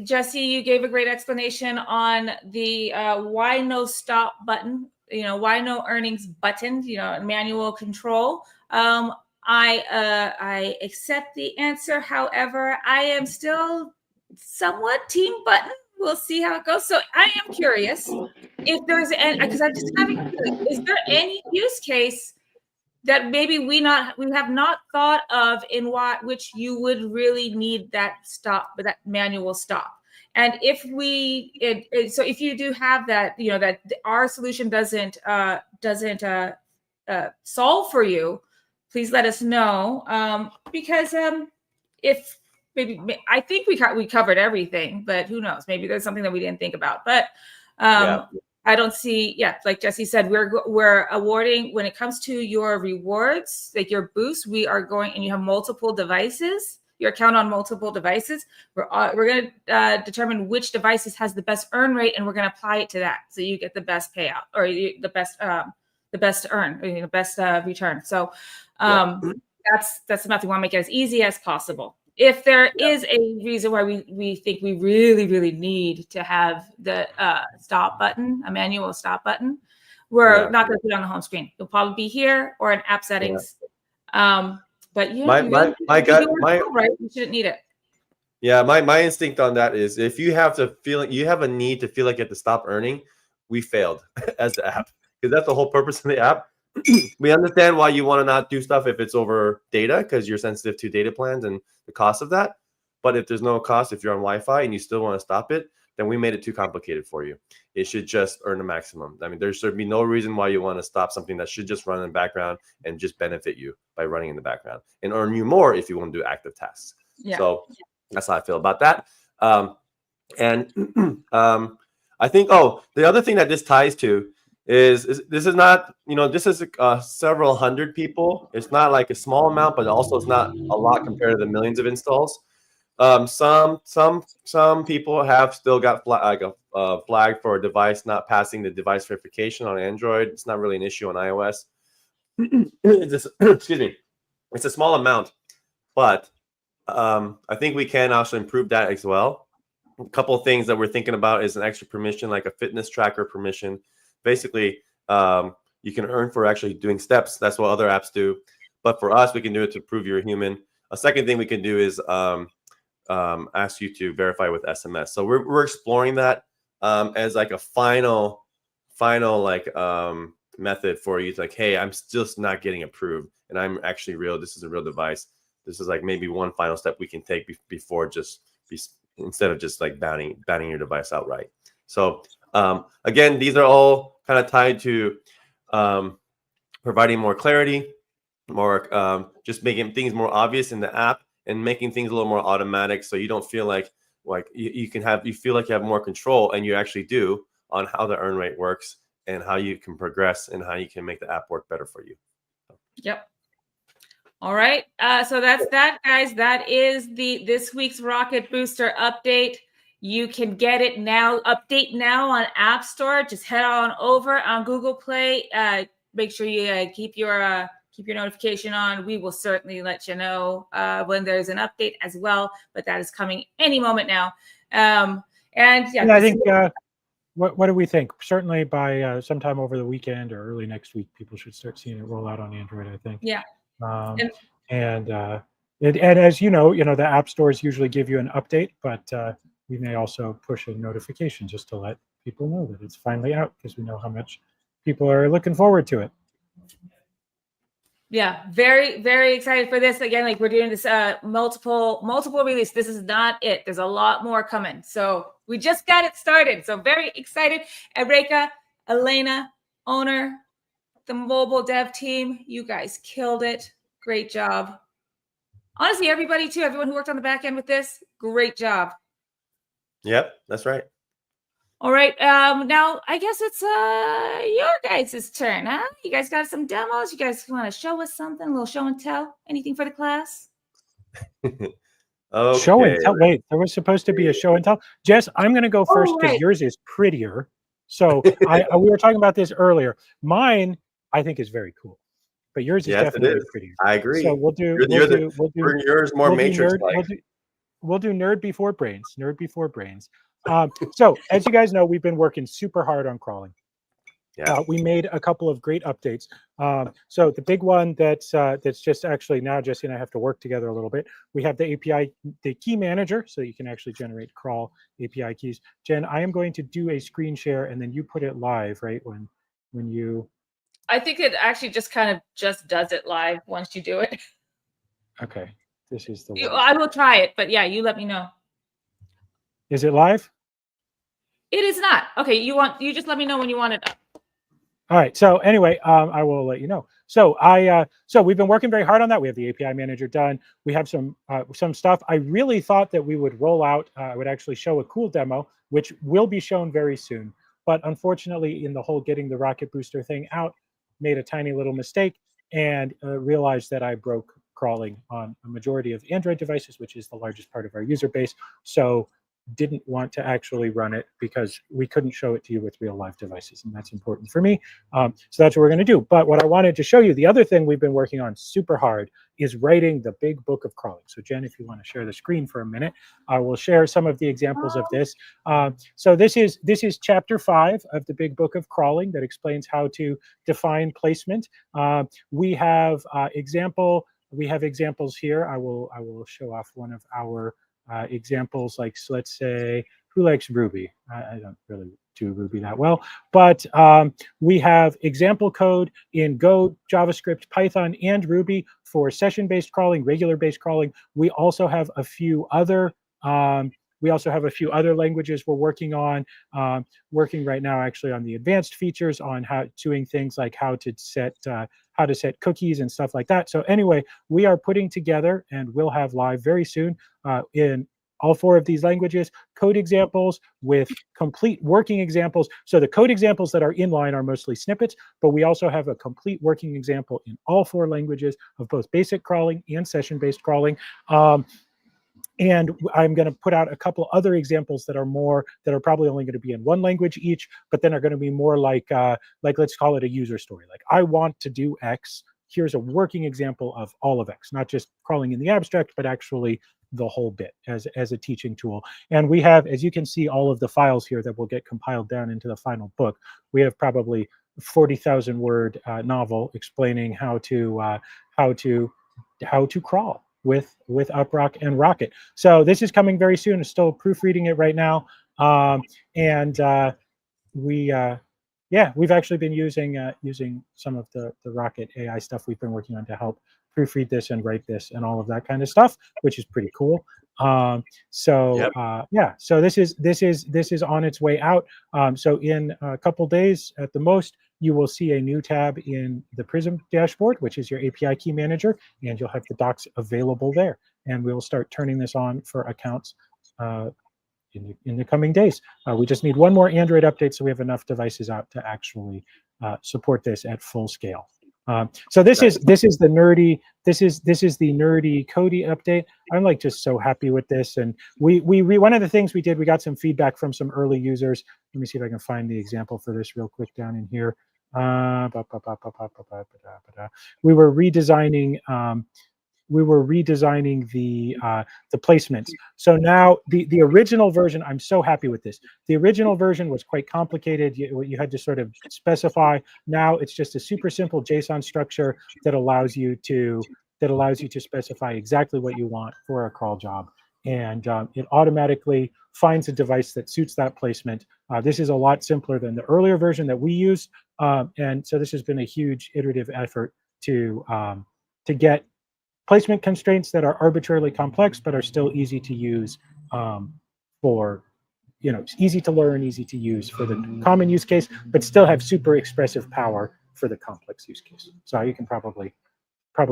Jesse, you gave a great explanation on the why no stop button, you know, why no earnings button, you know, manual control. I accept the answer. However, I am still somewhat team button. We'll see how it goes. So I am curious if there's any, because I'm just having, is there any use case that maybe we have not thought of in which you would really need that stop, that manual stop? And if so if you do have that, you know, that our solution doesn't solve for you, please let us know, because if maybe I think we covered everything, but who knows? Maybe there's something that we didn't think about. But I don't see, like Jesse said, we're awarding when it comes to your rewards, like your boost, we are going, and you have multiple devices, your account on multiple devices, we're going to determine which devices has the best earn rate, and we're going to apply it to that, so you get the best payout or the best earn, the best return. So that's the method. We want to make it as easy as possible. If there is a reason why we think we really, really need to have the stop button, a manual stop button, we're not going to put it on the home screen. It'll probably be here or in app settings. But you shouldn't need it. Yeah, my instinct on that is if you have a need to feel like you have to stop earning, we failed as the app, because that's the whole purpose of the app. We understand why you want to not do stuff if it's over data, because you're sensitive to data plans and the cost of that. But if there's no cost, if you're on Wi-Fi and you still want to stop it, then we made it too complicated for you. It should just earn a maximum. I mean, there should be no reason why you want to stop something that should just run in the background and just benefit you by running in the background and earn you more if you want to do active tasks. Yeah. So that's how I feel about that. I think, the other thing that this ties to is this is not, this is several hundred people. It's not like a small amount, but also it's not a lot compared to the millions of installs. Some people have still got a flag for a device not passing the device verification on Android. It's not really an issue on iOS. Excuse me. It's a small amount, but I think we can also improve that as well. A couple of things that we're thinking about is an extra permission, like a fitness tracker permission. Basically, you can earn for actually doing steps. That's what other apps do. But for us, we can do it to prove you're a human. A second thing we can do is ask you to verify with SMS. So we're exploring that as like a final method for you to like, hey, I'm just not getting approved, and I'm actually real. This is a real device. This is like maybe one final step we can take before instead of just like banning your device outright. So again, these are all kind of tied to providing more clarity, more just making things more obvious in the app, and making things a little more automatic, so you don't feel like you feel like you have more control, and you actually do, on how the earn rate works and how you can progress and how you can make the app work better for you. Yep. All right. So that's that, guys. That is this week's Rocket Booster update. You can get it now, update now on App Store. Just head on over on Google Play. Make sure you keep your notification on. We will certainly let you know when there's an update as well, but that is coming any moment now. I think what do we think? Certainly by sometime over the weekend or early next week, people should start seeing it roll out on Android, I think. Yeah. And as you know, the app stores usually give you an update, but we may also push a notification just to let people know that it's finally out, because we know how much people are looking forward to it. Yeah, very, very excited for this. Again, like we're doing this multiple release. This is not it. There's a lot more coming. So we just got it started. So very excited. Eureka, Elena, owner, the mobile dev team, you guys killed it. Great job. Honestly, everybody too, everyone who worked on the back end with this, great job. Yep, that's right. All right. Now I guess it's your guys' turn, huh? You guys got some demos? You guys want to show us something? A little show and tell? Anything for the class? Okay. Show and tell. Wait, there was supposed to be a show and tell. Jess, I'm going to go first because yours is prettier. So we were talking about this earlier. Mine, I think, is very cool, but yours is definitely prettier. I agree. So we'll do yours more Matrix-like. We'll do nerd before brains. Nerd before brains. So as you guys know, we've been working super hard on crawling. Yeah. We made a couple of great updates. So the big one that's just actually now Jesse and I have to work together a little bit. We have the API, the key manager, so you can actually generate crawl API keys. Jen, I am going to do a screen share, and then you put it live, right? When you. I think it actually just kind of just does it live once you do it. Okay, this is the. I will try it, but yeah, you let me know. Is it live? It is not. Okay, you just let me know when you want it up. All right. So anyway, I will let you know. So so we've been working very hard on that. We have the API manager done. We have some stuff. I really thought that we would roll out. I would actually show a cool demo, which will be shown very soon. But unfortunately, in the whole getting the Rocket Booster thing out, made a tiny little mistake and realized that I broke crawling on a majority of Android devices, which is the largest part of our user base. So didn't want to actually run it because we couldn't show it to you with real live devices, and that's important for me. So that's what we're going to do. But what I wanted to show you, the other thing we've been working on super hard is writing the big book of crawling. So Jen, if you want to share the screen for a minute, I will share some of the examples of this. So this is chapter 5 of the big book of crawling that explains how to define placement. We have examples here. I will show off one of our examples, like, so let's say, who likes Ruby? I don't really do Ruby that well, but we have example code in Go, JavaScript, Python, and Ruby for session-based crawling, regular-based crawling. We also have a few other languages we're working on, working right now actually on the advanced features on how doing things like how to set cookies and stuff like that. So anyway, we are putting together, and we'll have live very soon in all 4 of these languages, code examples with complete working examples. So the code examples that are inline are mostly snippets, but we also have a complete working example in all 4 languages of both basic crawling and session-based crawling. And I'm going to put out a couple other examples that are probably only going to be in 1 language each, but then are going to be more like let's call it a user story. Like, I want to do X. Here's a working example of all of X, not just crawling in the abstract, but actually the whole bit as a teaching tool. And we have, as you can see, all of the files here that will get compiled down into the final book. We have probably 40,000 word novel explaining how to crawl with UpRock and Rocket. So this is coming very soon. I'm still proofreading it right now, we've actually been using some of the Rocket AI stuff we've been working on to help proofread this and write this and all of that kind of stuff, which is pretty cool. So this is on its way out. So in a couple days at the most, you will see a new tab in the Prism dashboard, which is your API key manager, and you'll have the docs available there. And we will start turning this on for accounts in the coming days. We just need 1 more Android update, so we have enough devices out to actually support this at full scale. So this is the nerdy Cody update. I'm like just so happy with this, and we one of the things we did, we got some feedback from some early users. Let me see if I can find the example for this real quick down in here. We were redesigning the placements. So now the original version, I'm so happy with this. The original version was quite complicated. You had to sort of specify. Now it's just a super simple JSON structure that allows you to specify exactly what you want for a crawl job. And it automatically finds a device that suits that placement. This is a lot simpler than the earlier version that we used. And so this has been a huge iterative effort to get placement constraints that are arbitrarily complex, but are still easy to use easy to learn, easy to use for the common use case, but still have super expressive power for the complex use case. So you can probably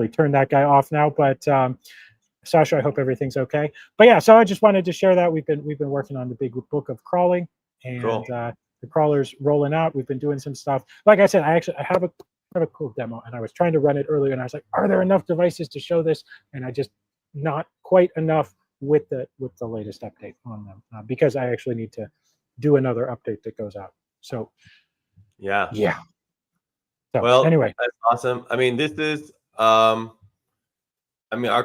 turn that guy off now, but Sasha, I hope everything's okay. But yeah, so I just wanted to share that we've been working on the big book of crawling, and cool. The crawler's rolling out. We've been doing some stuff. Like I said, I have a cool demo, and I was trying to run it earlier, and I was like, are there enough devices to show this? And I just not quite enough with the latest update on them, because I actually need to do another update that goes out. So yeah. So, well, anyway, that's awesome. I mean, this is our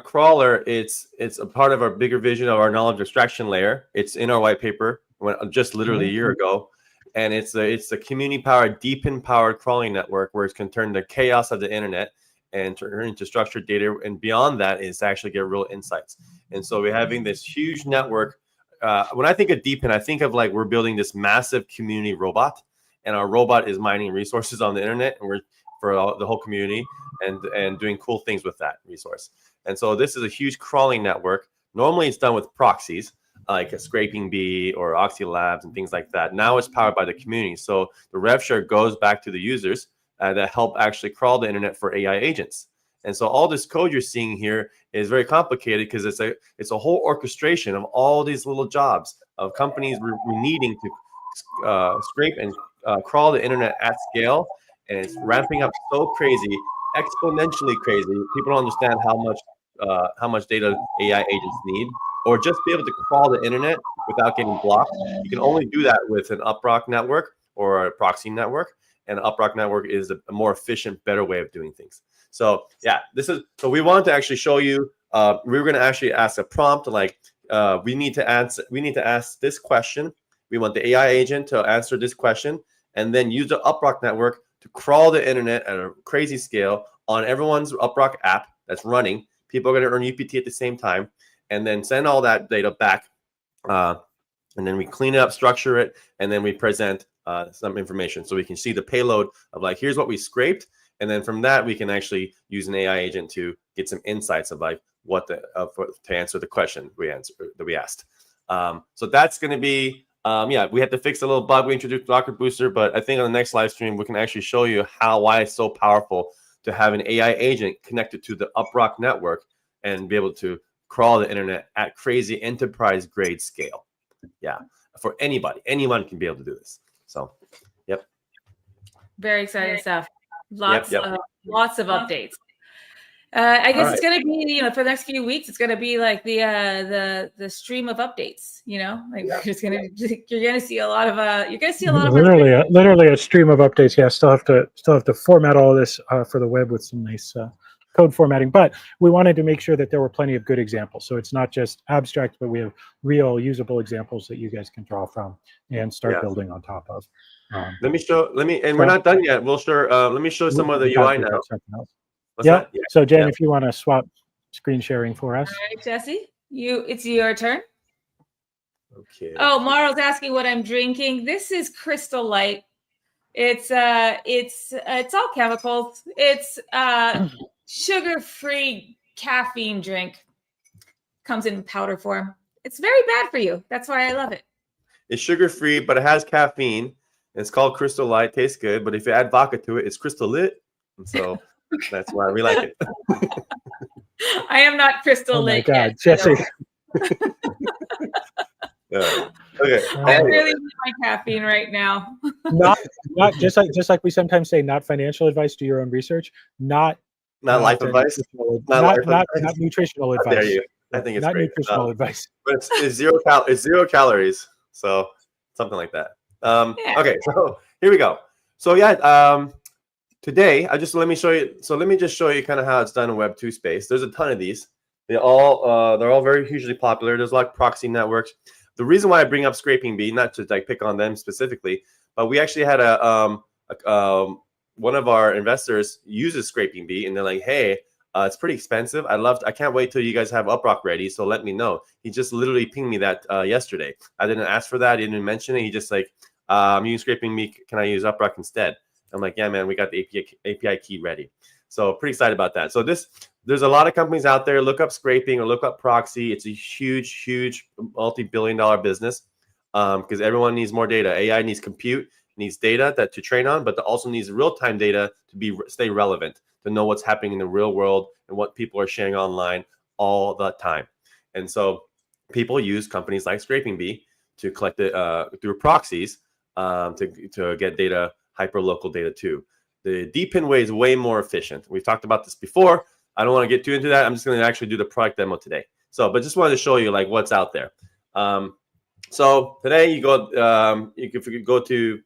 crawler, it's a part of our bigger vision of our knowledge extraction layer. It's in our white paper just literally a year ago. And it's a community-powered, DePIN-powered crawling network where it can turn the chaos of the internet and turn into structured data. And beyond that is to actually get real insights. And so we're having this huge network. When I think of DePIN, I think of like we're building this massive community robot, and our robot is mining resources on the internet, and we're for the whole community and doing cool things with that resource. And so this is a huge crawling network. Normally it's done with proxies, like a Scraping Bee or Oxy Labs and things like that. Now it's powered by the community. So the rev share goes back to the users that help actually crawl the internet for AI agents. And so all this code you're seeing here is very complicated because it's a whole orchestration of all these little jobs of companies needing to scrape and crawl the internet at scale. And it's ramping up so crazy, exponentially crazy. People don't understand how much data AI agents need, or just be able to crawl the internet without getting blocked. You can only do that with an UpRock network or a proxy network, and UpRock network is a more efficient, better way of doing things. So yeah, so we wanted to actually show you. We were going to actually ask a prompt like we need to ask this question. We want the AI agent to answer this question, and then use the UpRock network to crawl the internet at a crazy scale on everyone's UpRock app that's running. People are going to earn UPT at the same time, and then send all that data back. And then we clean it up, structure it, and then we present some information. So we can see the payload of like, here's what we scraped. And then from that, we can actually use an AI agent to get some insights of like to answer the question that we asked. So that's going to be, we had to fix a little bug. We introduced Docker Booster, but I think on the next live stream, we can actually show you why it's so powerful to have an AI agent connected to the UpRock network and be able to crawl the internet at crazy enterprise grade scale. Yeah, for anybody, anyone can be able to do this. So, yep. Very exciting stuff. Lots of updates. I guess right. It's going to be, for the next few weeks, it's going to be like the stream of updates. Like you're going to see a lot of literally a stream of updates. Yeah, still have to format all this for the web with some nice code formatting, but we wanted to make sure that there were plenty of good examples. So it's not just abstract, but we have real usable examples that you guys can draw from and start building on top of. We're not done yet. We'll let me show some of the UI now. Yeah. So Jen, if you want to swap screen sharing for us. All right, Jesse, it's your turn. Okay. Oh, Marl's asking what I'm drinking. This is Crystal Light. It's all chemicals. It's sugar-free caffeine drink. Comes in powder form. It's very bad for you. That's why I love it. It's sugar-free, but it has caffeine. It's called Crystal Light. Tastes good, but if you add vodka to it, it's Crystal Lit. And so that's why we like it. I am not Crystal Lit. Oh my God, Jesse. Okay. I really need my caffeine right now. not just like we sometimes say, not financial advice. Do your own research. Not life advice. Not nutritional advice. There you. I think it's not great. Nutritional advice. But it's zero calories. So something like that. Okay, so here we go. So today let me just show you kind of how it's done in Web 2 space. There's a ton of these. They're all very hugely popular. There's a lot of proxy networks. The reason why I bring up Scraping Bee, not to like pick on them specifically, but we actually had one of our investors uses Scraping Bee, and they're like, hey, it's pretty expensive. I can't wait till you guys have UpRock ready, so let me know. He just literally pinged me that yesterday. I didn't ask for that. He didn't mention it. He just like, I'm using Scraping Bee. Can I use UpRock instead? I'm like, yeah, man, we got the API key ready. So pretty excited about that. So there's a lot of companies out there. Look up Scraping or look up Proxy. It's a huge multi-billion-dollar business because everyone needs more data. AI needs compute, needs data to train on, but also needs real-time data to stay relevant, to know what's happening in the real world and what people are sharing online all the time. And so people use companies like Scraping Bee to collect it through proxies to get data, hyper-local data too. The DePIN way is way more efficient. We've talked about this before. I don't want to get too into that. I'm just going to actually do the product demo today. But just wanted to show you like what's out there. So today you could go to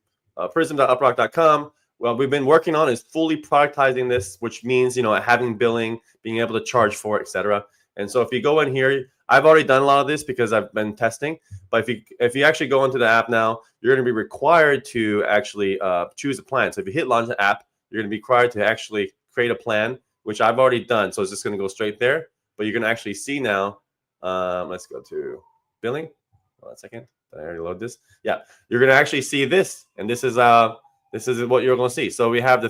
prism.uprock.com. What we've been working on is fully productizing this, which means having billing, being able to charge for it, etc. And so if you go in here, I've already done a lot of this because I've been testing. But if you actually go into the app now, you're going to be required to actually choose a plan. So if you hit launch the app, you're going to be required to actually create a plan, which I've already done. So it's just going to go straight there. But you're going to actually see now. Let's go to billing. Hold on a second. Did I already load this? Yeah, you're going to actually see this, and this is what you're going to see. So we have the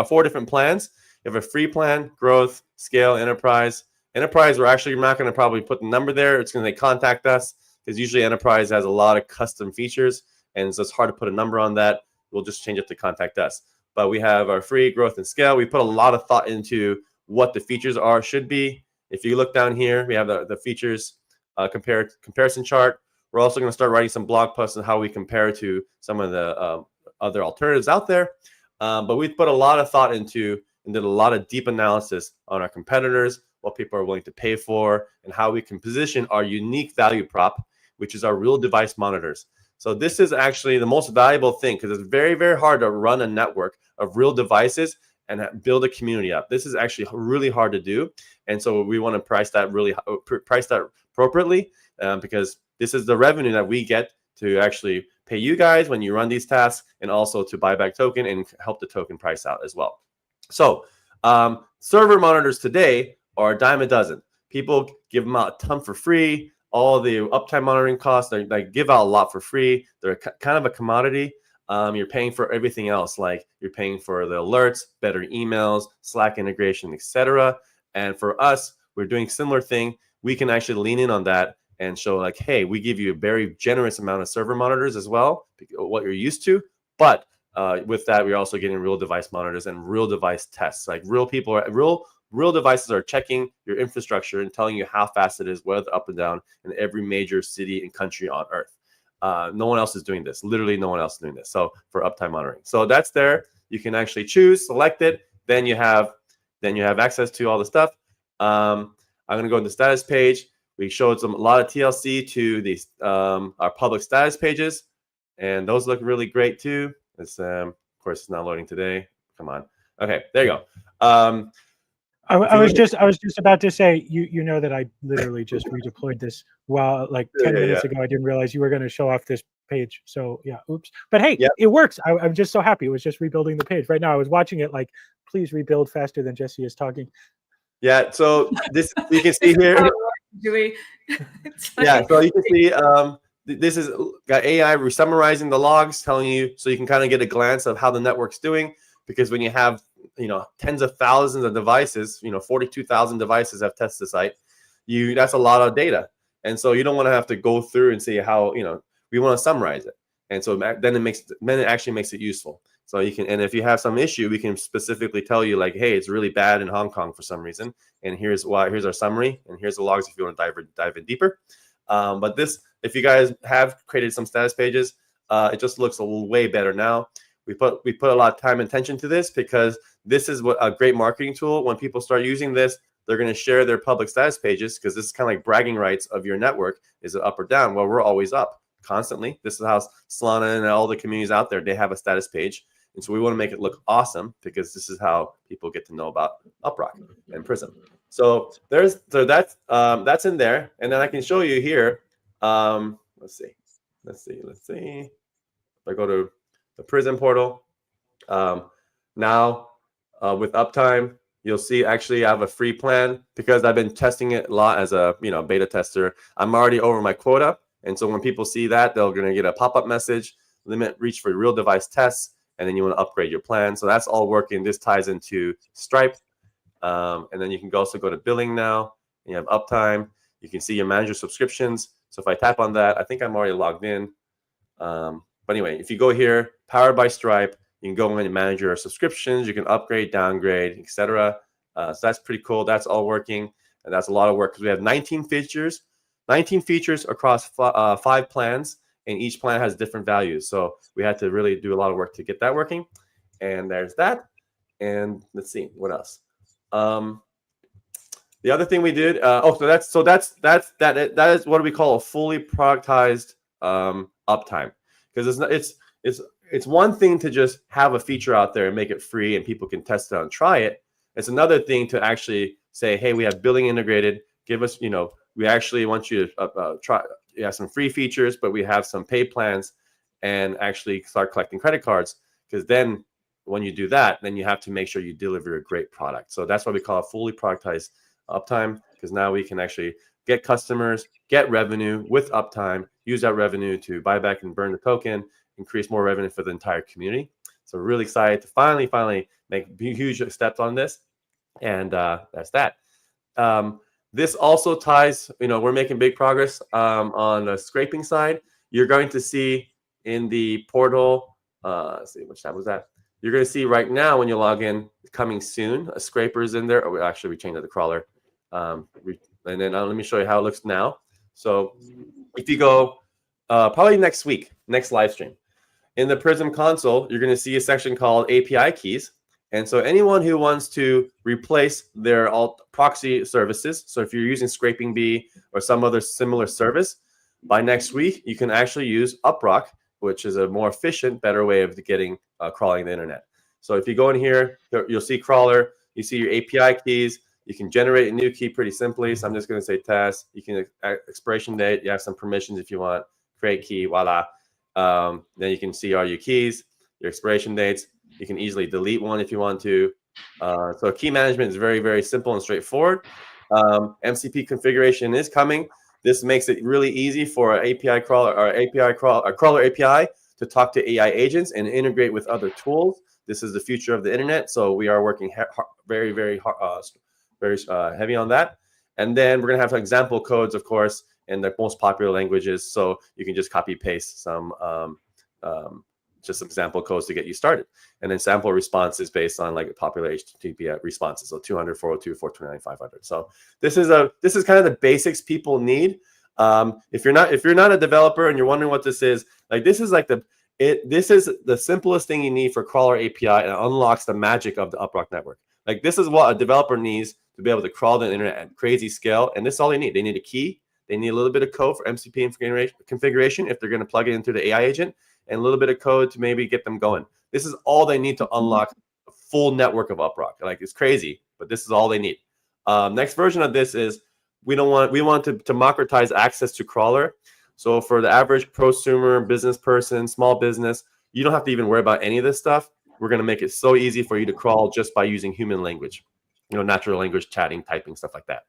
four different plans. You have a free plan, growth, scale, enterprise. Enterprise, we're not going to probably put the number there. It's going to contact us because usually enterprise has a lot of custom features, and so it's hard to put a number on that. We'll just change it to contact us. But we have our free, growth, and scale. We put a lot of thought into what the features should be. If you look down here, we have the features comparison chart. We're also going to start writing some blog posts on how we compare to some of the other alternatives out there. But we've put a lot of thought into and did a lot of deep analysis on our competitors, what people are willing to pay for, and how we can position our unique value prop, which is our real device monitors. So this is actually the most valuable thing, because it's very, very hard to run a network of real devices and build a community up. This is actually really hard to do. And so we want to price that appropriately, because this is the revenue that we get to actually pay you guys when you run these tasks, and also to buy back token and help the token price out as well. So server monitors today are a dime a dozen. People give them out a ton for free. All the uptime monitoring costs, they give out a lot for free. They're kind of a commodity. You're paying for everything else, like you're paying for the alerts, better emails, Slack integration, etc. And for us, we're doing similar thing. We can actually lean in on that and show like, hey, we give you a very generous amount of server monitors as well, what you're used to. But with that, we're also getting real device monitors and real device tests. Like real people, real devices are checking your infrastructure and telling you how fast it is, whether up and down, in every major city and country on Earth. No one else is doing this. Literally, no one else is doing this. So for uptime monitoring, so that's there. You can actually choose, select it. Then you have access to all the stuff. I'm going to go to the status page. We showed a lot of TLC to these our public status pages, and those look really great too. It's of course it's not loading today. Come on. Okay, there you go. I was just about to say, you know that I literally just redeployed this while like 10 minutes ago. I didn't realize you were going to show off this page. So yeah, oops. But hey, it works. I'm just so happy. It was just rebuilding the page. Right now I was watching it like, please rebuild faster than Jesse is talking. Yeah, so this you can see here. Yeah, so you can see this is got AI summarizing the logs, telling you, so you can kind of get a glance of how the network's doing. Because when you have tens of thousands of devices, 42,000 devices have tested the site, that's a lot of data, and so you don't want to have to go through and see how we want to summarize it, and so then it actually makes it useful. So you can, and if you have some issue, we can specifically tell you like, hey, it's really bad in Hong Kong for some reason, and here's why. Here's our summary, and here's the logs if you want to dive in deeper. But this, if you guys have created some status pages, it just looks a little way better now. We put a lot of time and attention to this, because this is what a great marketing tool. When people start using this, they're going to share their public status pages, because this is kind of like bragging rights of your network. Is it up or down? Well, we're always up constantly. This is how Solana and all the communities out there, they have a status page. And so we want to make it look awesome, because this is how people get to know about UpRock and Prism. So that's in there. And then I can show you here. Let's see. If I go to the Prism portal, now with uptime, you'll see actually I have a free plan, because I've been testing it a lot as a beta tester. I'm already over my quota, and so when people see that, they're going to get a pop-up message, limit reach for real device tests, and then you want to upgrade your plan. So that's all working. This ties into Stripe, and then you can also go to billing now, and you have uptime. You can see your manager subscriptions. So if I tap on that, I think I'm already logged in. But anyway, if you go here, powered by Stripe, you can go in and manage your subscriptions. You can upgrade, downgrade, etc. So that's pretty cool. That's all working, and that's a lot of work, because we have 19 features across 5 plans, and each plan has different values. So we had to really do a lot of work to get that working. And there's that. And let's see what else. The other thing we did. That is what we call a fully productized uptime, because it's one thing to just have a feature out there and make it free and people can test it out and try it. It's another thing to actually say, hey, we have billing integrated. Give us, we actually want you to try. You have some free features, but we have some paid plans, and actually start collecting credit cards. Because then when you do that, then you have to make sure you deliver a great product. So that's why we call it fully productized uptime, because now we can actually get customers, get revenue with uptime, use that revenue to buy back and burn the token, increase more revenue for the entire community. So we're really excited to finally make huge steps on this. And that's that. This also ties, we're making big progress on the scraping side. You're going to see in the portal, let's see, which tab was that? You're going to see right now when you log in, coming soon, a scraper is in there. Actually, we changed the crawler. And then let me show you how it looks now. So if you go probably next week, next live stream, in the Prism console, you're going to see a section called API keys. And so anyone who wants to replace their alt proxy services, so if you're using Scraping Bee or some other similar service, by next week, you can actually use UpRock, which is a more efficient, better way of getting crawling the internet. So if you go in here, you'll see crawler, you see your API keys, you can generate a new key pretty simply. So I'm just going to say test. You can expiration date, you have some permissions if you want, create key, voila. Then you can see all your keys, your expiration dates. You can easily delete one if you want to. So key management is very, very simple and straightforward. MCP configuration is coming. This makes it really easy for an API crawler or crawler API to talk to AI agents and integrate with other tools. This is the future of the internet, so we are working very, very heavy on that. And then we're gonna have some example codes, of course, in the most popular languages, so you can just copy paste some just some example codes to get you started. And then sample responses based on like popular HTTP responses. So 200, 402, 429, 500. So this is kind of the basics people need. If you're not a developer and you're wondering what this is, like this is the simplest thing you need for crawler API, and it unlocks the magic of the UpRock network. Like this is what a developer needs to be able to crawl the internet at crazy scale. And this is all they need. They need a key. They need a little bit of code for MCP configuration if they're going to plug it into the AI agent, and a little bit of code to maybe get them going. This is all they need to unlock a full network of UpRock. Like it's crazy, but this is all they need. Next version of this is we want to democratize access to crawler. So for the average prosumer, business person, small business, you don't have to even worry about any of this stuff. We're going to make it so easy for you to crawl just by using human language, natural language chatting, typing, stuff like that.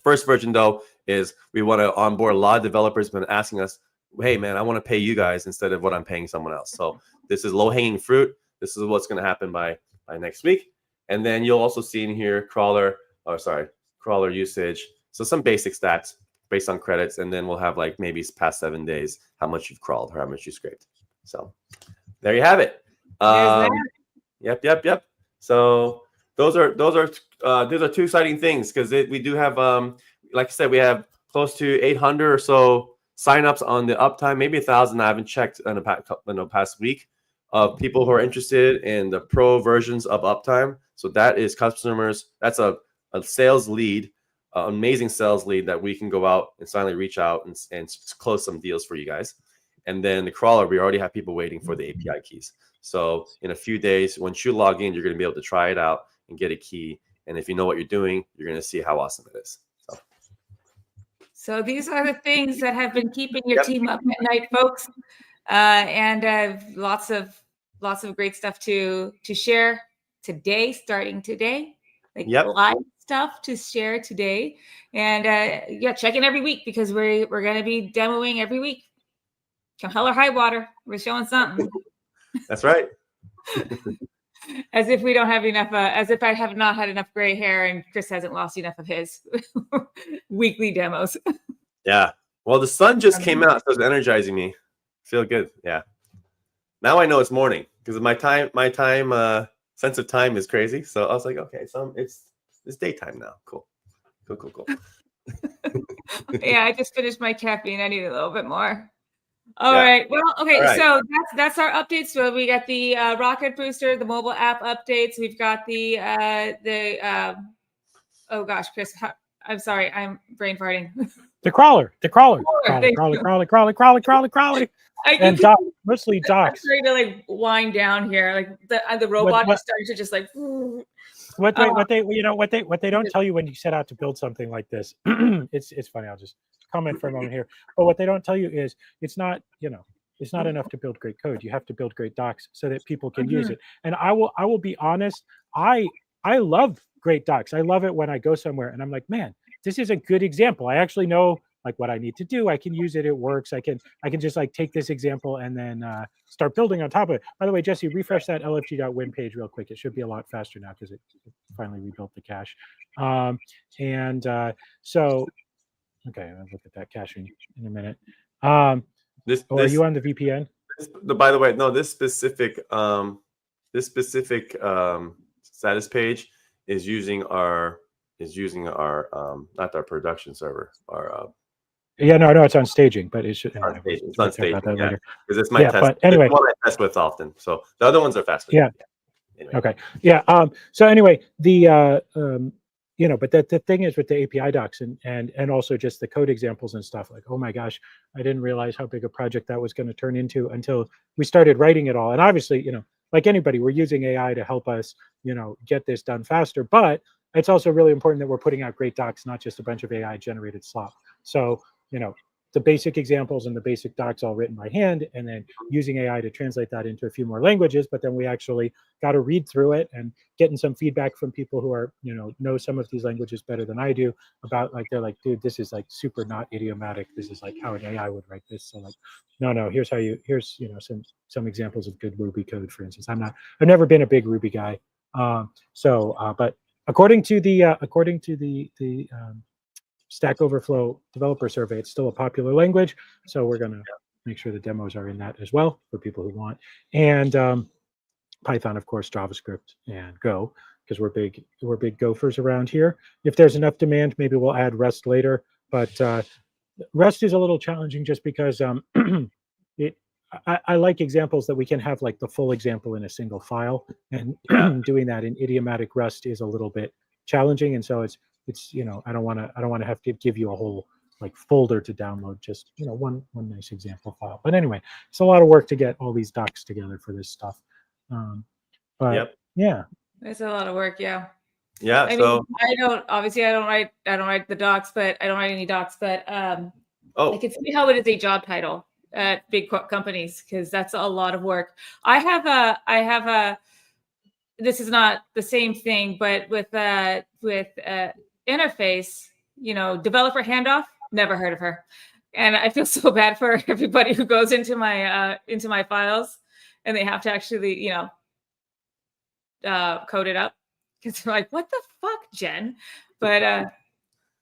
First version though is we want to onboard a lot of developers been asking us, hey man, I want to pay you guys instead of what I'm paying someone else. So this is low hanging fruit. This is what's going to happen by next week. And then you'll also see in here crawler usage. So some basic stats based on credits. And then we'll have like maybe past 7 days, how much you've crawled or how much you scraped. So there you have it. Yep. So those are two exciting things because we do have, like I said, we have close to 800 or so signups on the uptime, maybe 1,000. I haven't checked in the past week of people who are interested in the pro versions of uptime. So that is customers. That's a sales lead, amazing sales lead that we can go out and finally reach out and close some deals for you guys. And then the crawler, we already have people waiting for the API keys. So in a few days, once you log in, you're going to be able to try it out and get a key. And if you know what you're doing, you're going to see how awesome it is. So these are the things that have been keeping your team up at night, folks, and lots of great stuff to share today, starting today, like live stuff to share today, and check in every week because we're going to be demoing every week. Come hell or high water, we're showing something. That's right. As if we don't have enough, as if I have not had enough gray hair and Chris hasn't lost enough of his weekly demos. Yeah. Well, the sun just came out, so it's energizing me. Feel good. Yeah. Now I know it's morning because my sense of time is crazy. So I was like, okay, so it's daytime now. Cool. Yeah, I just finished my caffeine. I need a little bit more. All right. Well, okay. Right. So that's our updates. So we got the rocket booster, the mobile app updates. We've got the oh gosh, Chris, I'm sorry, I'm brain farting. The crawler. And mostly docs. I'm trying to like wind down here. Like the robot is starting to just like. What they don't tell you when you set out to build something like this. It's funny. I'll just comment for a moment here. But what they don't tell you is it's not enough to build great code. You have to build great docs so that people can use it. And I will be honest. I love great docs. I love it when I go somewhere and I'm like, man, this is a good example. I actually know like what I need to do. I can use it. It works. I can just like take this example and then start building on top of it. By the way, Jesse, refresh that lfg.win page real quick. It should be a lot faster now because it finally rebuilt the cache. So, okay, I'll look at that caching in a minute. Are you on the VPN? By the way, no, this specific status page is using our not our production server, our no, it's on staging, but it should. It's on staging, because it's my test. But anyway, it's one I test with often. So the other ones are faster. Yeah. Anyway. Okay. Yeah. So anyway, the but the thing is with the API docs and also just the code examples and stuff, like, oh my gosh, I didn't realize how big a project that was going to turn into until we started writing it all. And obviously, like anybody, we're using AI to help us, get this done faster. But it's also really important that we're putting out great docs, not just a bunch of AI generated slop. So, the basic examples and the basic docs all written by hand, and then using AI to translate that into a few more languages. But then we actually got to read through it and getting some feedback from people who are, know some of these languages better than I do about, like, they're like, dude, this is like super not idiomatic. This is like how an AI would write this. So like, no, here's some examples of good Ruby code, for instance. I've never been a big Ruby guy. But according to the Stack Overflow developer survey, it's still a popular language. So we're going to make sure the demos are in that as well for people who want. And Python, of course, JavaScript, and Go, because we're big gophers around here. If there's enough demand, maybe we'll add Rust later. But Rust is a little challenging just because I like examples that we can have like the full example in a single file, and doing that in idiomatic Rust is a little bit challenging. And so it's I don't want to have to give you a whole like folder to download, just one nice example file. But anyway, it's a lot of work to get all these docs together for this stuff. But yeah, it's a lot of work. Yeah. Yeah. So I don't write the docs, but I don't write any docs, but I can see how it is a job title at big companies, because that's a lot of work. I have a this is not the same thing, but with interface, developer handoff, never heard of her. And I feel so bad for everybody who goes into my files and they have to actually, code it up, because they're like, what the fuck, Jen? But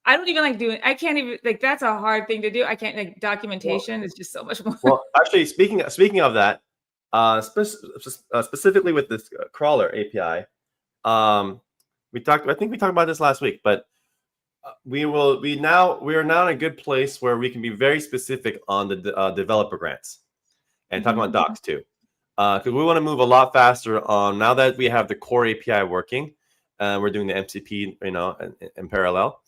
I don't even like doing, I can't even, like, that's a hard thing to do. I can't, like, documentation is just so much more. Well, actually, speaking of that, specifically with this crawler API, I think we talked about this last week, but we are now in a good place where we can be very specific on the developer grants, and talking about docs too, because we want to move a lot faster on, now that we have the core API working, we're doing the MCP, in parallel.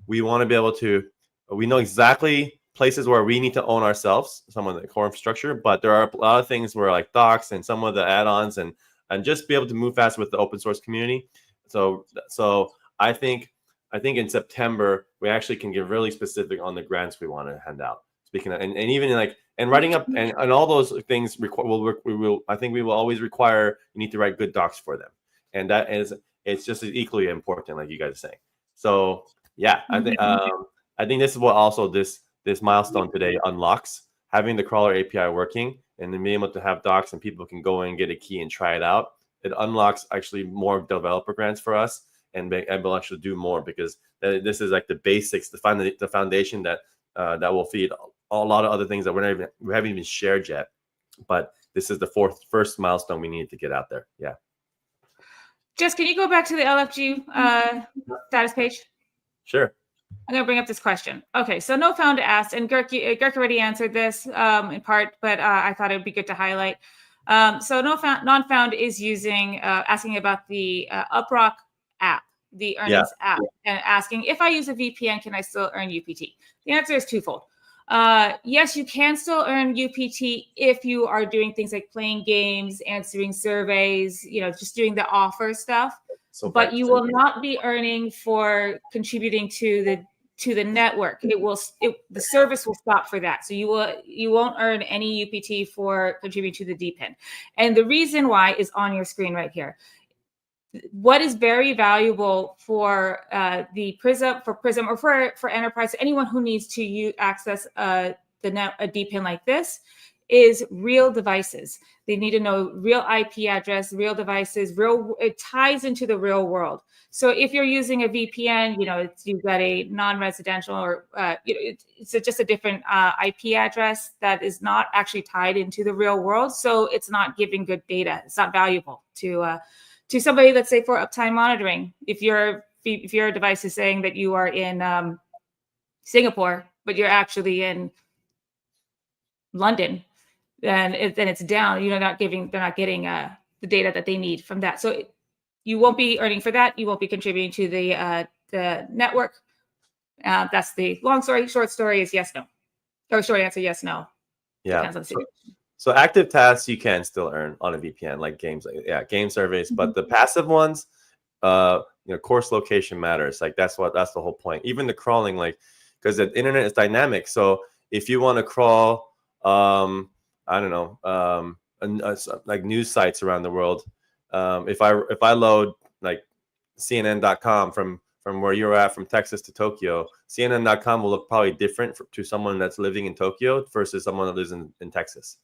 We want to be able to, we know exactly places where we need to own ourselves, some of the core infrastructure, but there are a lot of things where, like, docs and some of the add-ons, and just be able to move fast with the open source community. So I think in September we actually can get really specific on the grants we want to hand out. Speaking of, and even like, and writing up and all those things I think we will always require, you need to write good docs for them, and it's just as equally important, like you guys are saying. So yeah, I think this is what also this milestone today unlocks, having the crawler API working, and then being able to have docs and people can go and get a key and try it out. It unlocks actually more developer grants for us, and we'll actually do more, because this is like the basics, the foundation that will feed a lot of other things that we haven't even shared yet. But this is the first milestone we need to get out there. Yeah. Jess, can you go back to the LFG status page? Sure. I'm going to bring up this question. Okay, so No Found asked, and Girk already answered this in part, but I thought it would be good to highlight. So Non-Found is asking about the UpRock app, the earnings app, and asking, if I use a VPN, can I still earn UPT? The answer is twofold. Yes, you can still earn UPT if you are doing things like playing games, answering surveys, just doing the offer stuff. So, but you will not be earning for contributing to the network. The service will stop for that. So you won't earn any UPT for contributing to the DePIN. And the reason why is on your screen right here. What is very valuable for the Prism or for enterprise, anyone who needs to access a DePIN like this, is real devices. They need to know real IP address, real devices, it ties into the real world. So if you're using a VPN, you've got a non-residential or it's just a different IP address that is not actually tied into the real world. So it's not giving good data. It's not valuable to somebody, let's say, for uptime monitoring. If your device is saying that you are in Singapore, but you're actually in London, then it's down. They're not getting the data that they need from that. So you won't be earning for that. You won't be contributing to the network. That's the long story. Short story is yes, no. Or short answer, yes, no. Yeah. Depends on the situation. So active tasks you can still earn on a VPN, like games, game surveys. But the passive ones, course location matters. Like that's the whole point. Even the crawling, like, because the internet is dynamic. So if you want to crawl, I don't know, like news sites around the world, if I load like CNN.com from where you're at, from Texas to Tokyo, CNN.com will look probably different to someone that's living in Tokyo versus someone that lives in Texas.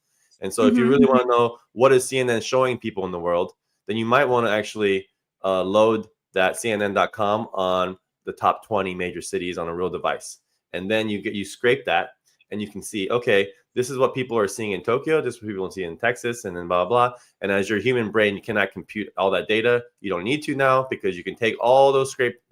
And so if you really want to know what is CNN showing people in the world, then you might want to actually load that CNN.com on the top 20 major cities on a real device. And then you scrape that and you can see, okay, this is what people are seeing in Tokyo, this is what people are seeing in Texas, and then blah, blah. And as your human brain, you cannot compute all that data. You don't need to now, because you can take all those scraped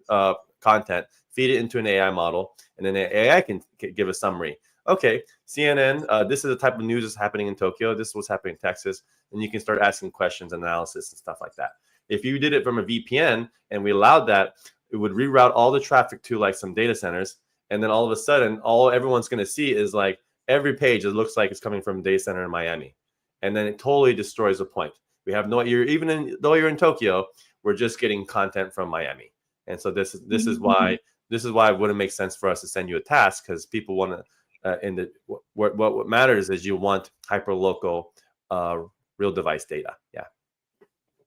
content, feed it into an AI model, and then the AI can give a summary. Okay, CNN, this is the type of news that's happening in Tokyo. This is what's happening in Texas. And you can start asking questions, analysis, and stuff like that. If you did it from a VPN and we allowed that, it would reroute all the traffic to like some data centers. And then all of a sudden, all everyone's going to see is like every page, it looks like it's coming from a data center in Miami. And then it totally destroys the point. We have though you're in Tokyo, we're just getting content from Miami. And so this is why it wouldn't make sense for us to send you a task, because people want to, what matters is you want hyperlocal real device data.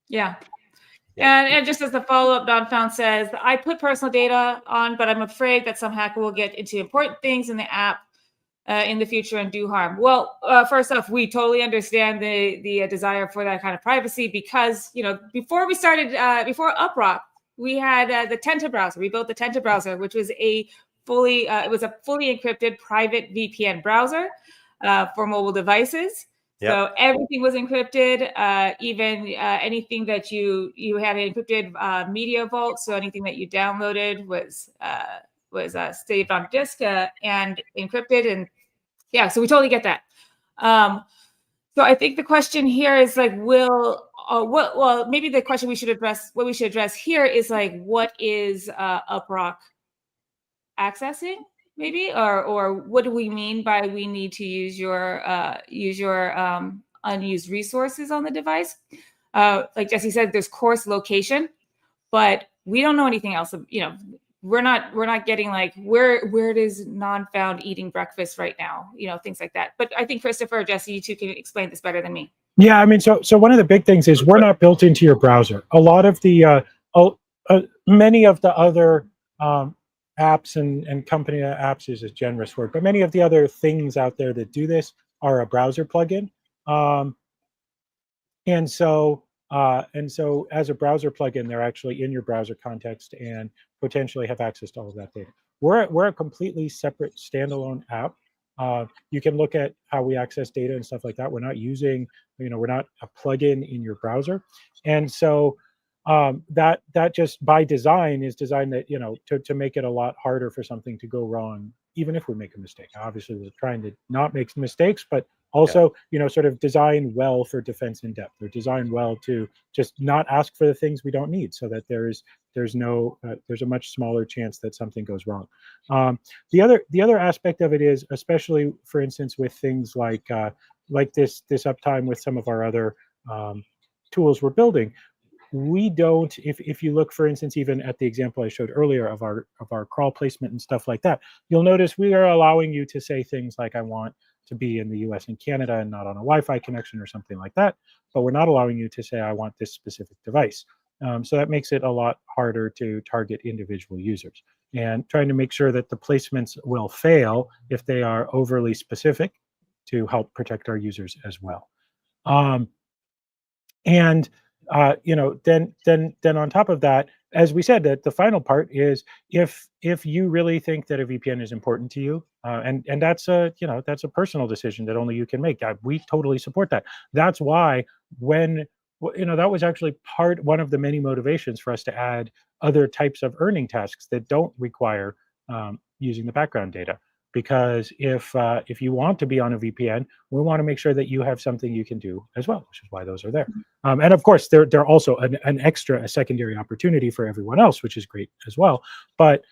Yeah. And just as a follow-up, Don Found says, I put personal data on, but I'm afraid that some hacker will get into important things in the app in the future and do harm. Well, first off, we totally understand the desire for that kind of privacy, because, before we started, before UpRock, we had the Tenta browser. We built the Tenta browser, which was a fully encrypted private VPN browser for mobile devices. Yep. So everything was encrypted, even anything that you had an encrypted media vault. So anything that you downloaded was saved on disk and encrypted. And yeah, so we totally get that. So I think the question here is like, maybe the question we should address here is like, what is UpRock accessing? Maybe, or what do we mean by we need to use your unused resources on the device? Like Jesse said, there's course location, but we don't know anything else. We're not getting like where does non-found eating breakfast right now? Things like that. But I think Christopher or Jesse, you two can explain this better than me. Yeah, I mean, so one of the big things is we're not built into your browser. A lot of the many of the other apps and company apps is a generous word, but many of the other things out there that do this are a browser plugin. And so as a browser plugin, they're actually in your browser context and potentially have access to all of that data. We're a completely separate standalone app. You can look at how we access data and stuff like that. We're not using, we're not a plugin in your browser. And so that just by design is designed that, to make it a lot harder for something to go wrong, even if we make a mistake. Obviously, we're trying to not make mistakes, but also, sort of design well for defense in depth. They're designed well to just not ask for the things we don't need, so that there's a much smaller chance that something goes wrong. The other aspect of it is, especially for instance with things like this uptime with some of our other tools we're building. We don't, if you look, for instance, even at the example I showed earlier of our crawl placement and stuff like that, you'll notice we are allowing you to say things like, I want to be in the US and Canada and not on a Wi-Fi connection or something like that, but we're not allowing you to say, I want this specific device. So that makes it a lot harder to target individual users, and trying to make sure that the placements will fail if they are overly specific to help protect our users as well. Then on top of that, as we said, that the final part is if you really think that a VPN is important to you, and that's a personal decision that only you can make. We totally support that. That's why that was actually one of the many motivations for us to add other types of earning tasks that don't require using the background data. because if you want to be on a VPN, we want to make sure that you have something you can do as well, which is why those are there. And of course, they're also a secondary opportunity for everyone else, which is great as well. But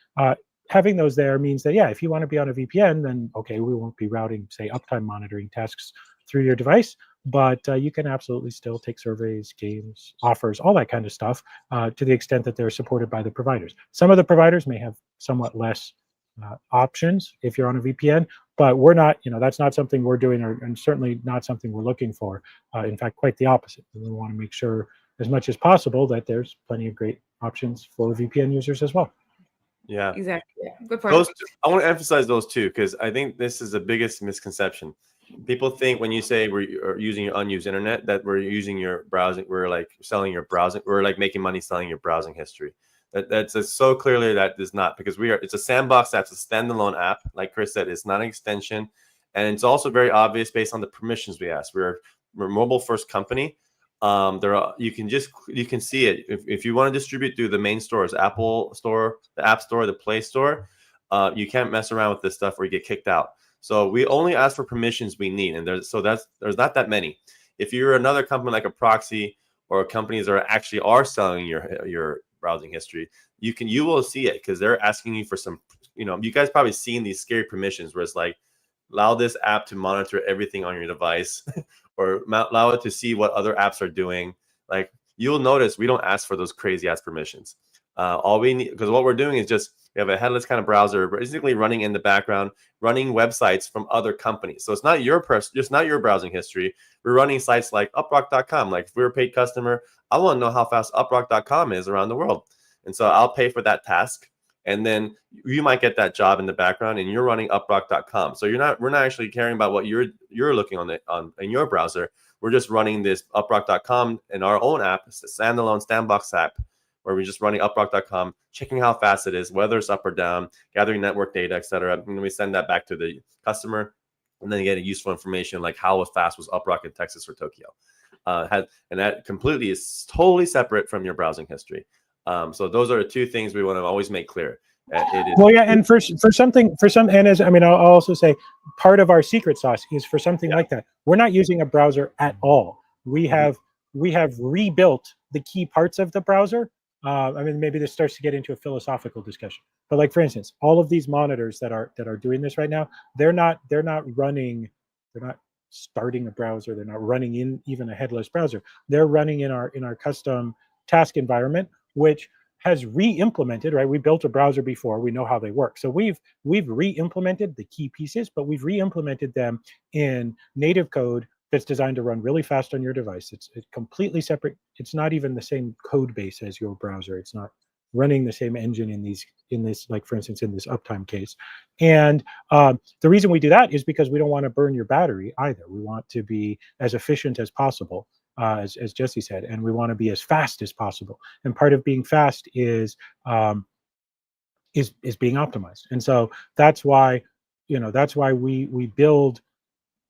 having those there means that, yeah, if you want to be on a VPN, then okay, we won't be routing, say, uptime monitoring tasks through your device, but you can absolutely still take surveys, games, offers, all that kind of stuff to the extent that they're supported by the providers. Some of the providers may have somewhat less options if you're on a VPN, but we're not, that's not something we're doing, and certainly not something we're looking for. In fact, quite the opposite. We want to make sure as much as possible that there's plenty of great options for VPN users as well. Yeah, exactly. Yeah. Good point. I want to emphasize those two, because I think this is the biggest misconception. People think when you say we're using your unused internet that we're using your browsing, we're like selling your browsing, we're like making money selling your browsing history. That's so clearly that is not, because it's a sandbox that's a standalone app. Like Chris said, it's not an extension, and it's also very obvious based on the permissions we ask. We're a mobile first company. You can see it if you want to distribute through the main stores, Apple Store, the App Store, the Play Store. You can't mess around with this stuff or you get kicked out. So we only ask for permissions we need, and there's not that many. If you're another company like a proxy or companies that are selling your browsing history, you will see it, because they're asking you for some, you guys probably seen these scary permissions where it's like, allow this app to monitor everything on your device or allow it to see what other apps are doing. Like, you'll notice we don't ask for those crazy ass permissions. All we need, because what we're doing is just, we have a headless kind of browser basically running in the background, running websites from other companies. So it's not just not your browsing history. We're running sites like UpRock.com. Like, if we're a paid customer, I want to know how fast UpRock.com is around the world. And so I'll pay for that task. And then you might get that job in the background and you're running UpRock.com. So we're not actually caring about what you're looking in your browser. We're just running this UpRock.com in our own app. It's a standalone sandbox app where we're just running UpRock.com, checking how fast it is, whether it's up or down, gathering network data, etc. And then we send that back to the customer, and then you get useful information like how fast was UpRock in Texas or Tokyo. And that completely is totally separate from your browsing history. So those are the two things we want to always make clear. Well, yeah, and for some, and I'll also say part of our secret sauce is for something like that. We're not using a browser at all. We have rebuilt the key parts of the browser. Maybe this starts to get into a philosophical discussion, but like, for instance, all of these monitors that are doing this right now, they're not starting a browser. They're not running in even a headless browser. They're running in our custom task environment, which has re-implemented, right? We built a browser before, we know how they work. So we've re-implemented the key pieces, but we've re-implemented them in native code that's designed to run really fast on your device. It's completely separate. It's not even the same code base as your browser. It's not running the same engine in this, like, for instance, in this uptime case. And the reason we do that is because we don't want to burn your battery either. We want to be as efficient as possible. As Jesse said, and we want to be as fast as possible. And part of being fast is being optimized. And so that's why we build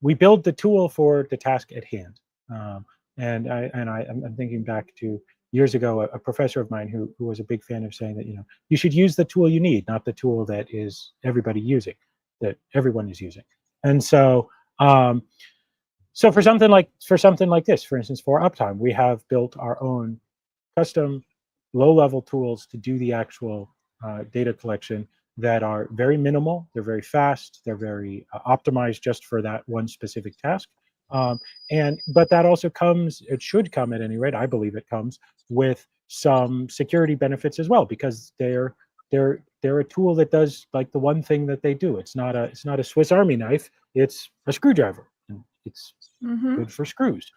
the tool for the task at hand. I'm thinking back to years ago, a professor of mine who was a big fan of saying that you should use the tool you need, not the tool that is everyone is using. And so. So for something like this, for instance, for uptime, we have built our own custom low-level tools to do the actual data collection that are very minimal. They're very fast. They're very optimized just for that one specific task. But that also comes. It should come, at any rate, I believe it comes with some security benefits as well, because they're a tool that does like the one thing that they do. It's not a Swiss Army knife. It's a screwdriver. It's good for screws.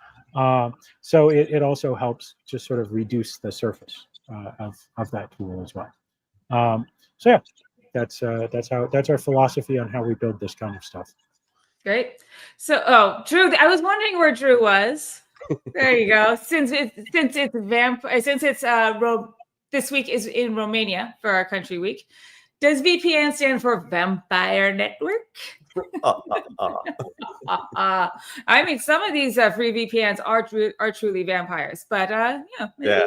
So it also helps just sort of reduce the surface of that tool as well. So yeah, that's our philosophy on how we build this kind of stuff. Great. So, Drew, I was wondering where Drew was. There you go. Since this week is in Romania for our country week. Does VPN stand for Vampire Network? Some of these free VPNs are truly vampires, but yeah,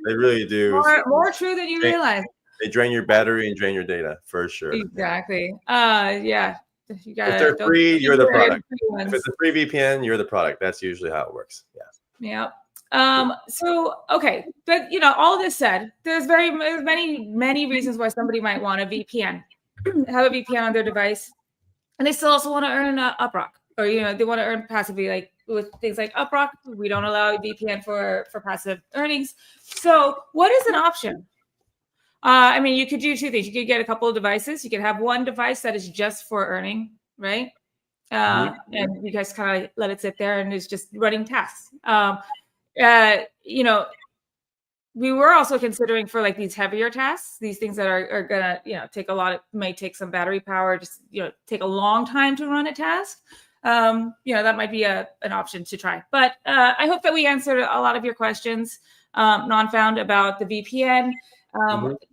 they really do. More true than you realize. They drain your battery and drain your data for sure. Exactly. Yeah. You gotta, if they're free, you're the product. If it's a free VPN, you're the product. That's usually how it works. Yeah. So, okay. But, all this said, there's many reasons why somebody might want a VPN, have a VPN on their device. And they still also want to earn UpRock, or, they want to earn passively, like with things like UpRock. We don't allow a VPN for passive earnings. So what is an option? I mean, you could do two things. You could get a couple of devices. You could have one device that is just for earning, right? And you guys kind of let it sit there and it's just running tasks. We were also considering for like these heavier tasks, these things that are gonna, may take some battery power, just, take a long time to run a task. That might be an option to try. But I hope that we answered a lot of your questions, non-found, about the VPN.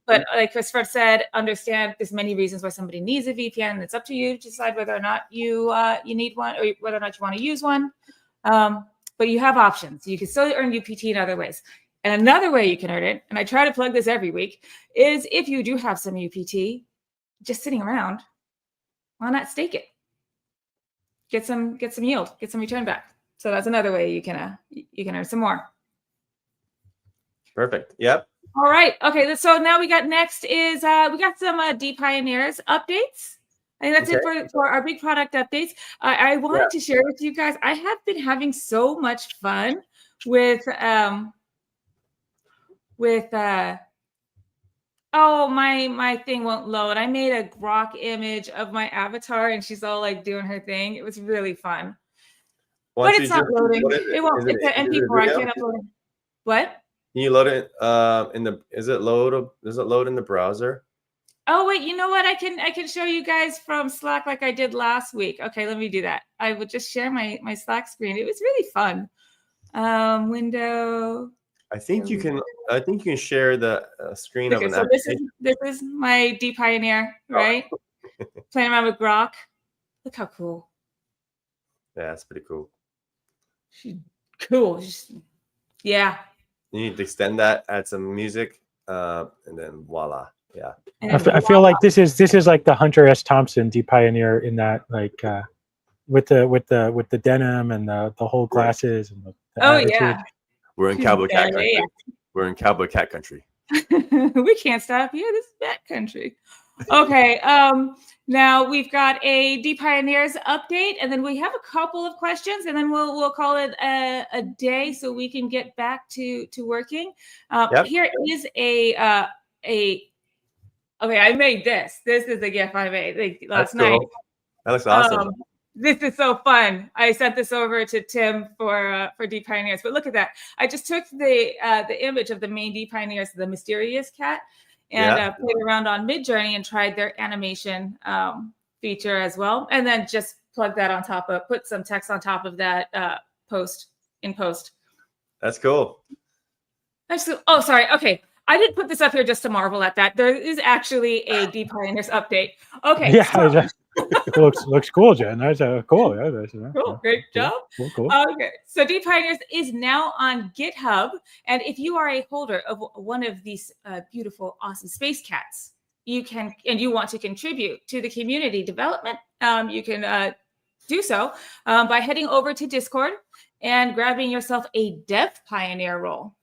But like Christopher said, understand there's many reasons why somebody needs a VPN. It's up to you to decide whether or not you need one, or whether or not you want to use one. But you have options. You can still earn UPT in other ways. And another way you can earn it, and I try to plug this every week, is if you do have some UPT just sitting around, why not stake it? Get some yield, get some return back. So that's another way you can earn some more. Perfect. Yep. All right. Okay. So now we got next is we got some DePioneers updates. I think that's it for our big product updates. I wanted to share with you guys. I have been having so much fun with oh, my thing won't load. I made a grok image of my avatar and she's all like doing her thing. It was really fun. But it's not loading. It won't. It's an MP4. I can't upload it. What? Can you load it does it load in the browser? Oh wait, you know what? I can show you guys from Slack like I did last week. Okay, let me do that. I would just share my Slack screen. It was really fun. Window. I think you can share the screen of an application. This is my DePioneer, right? Playing around with grok. Look how cool. Yeah, that's pretty cool. She's cool. Yeah. You need to extend that, add some music, and then voila. Yeah. I feel like this is like the Hunter S. Thompson DePioneer in that, like with the denim and the whole glasses and the attitude. Yeah. We're in cowboy cat country. We're in cowboy cat country. We can't stop here. This is cat country. Okay. Now we've got a DePioneers update, and then we have a couple of questions, and then we'll call it a day so we can get back to working. Here is a okay. I made this. This is a GIF I made last night. That looks awesome. This is so fun. I sent this over to Tim for DePioneers, but look at that. I just took the image of the main DePioneers, the mysterious cat, and played around on Midjourney and tried their animation feature as well. And then just plug that on top of, put some text on top of that post. That's cool. Actually, oh, sorry. Okay. I didn't put this up here just to marvel at that. There is actually a DePioneers update. Okay. Yeah. So, it looks cool, Jen. That's cool. Yeah, cool. Great job. Cool. Okay. So DePioneers is now on GitHub. And if you are a holder of one of these beautiful, awesome space cats, you want to contribute to the community development, you can do so by heading over to Discord and grabbing yourself a Dev Pioneer role.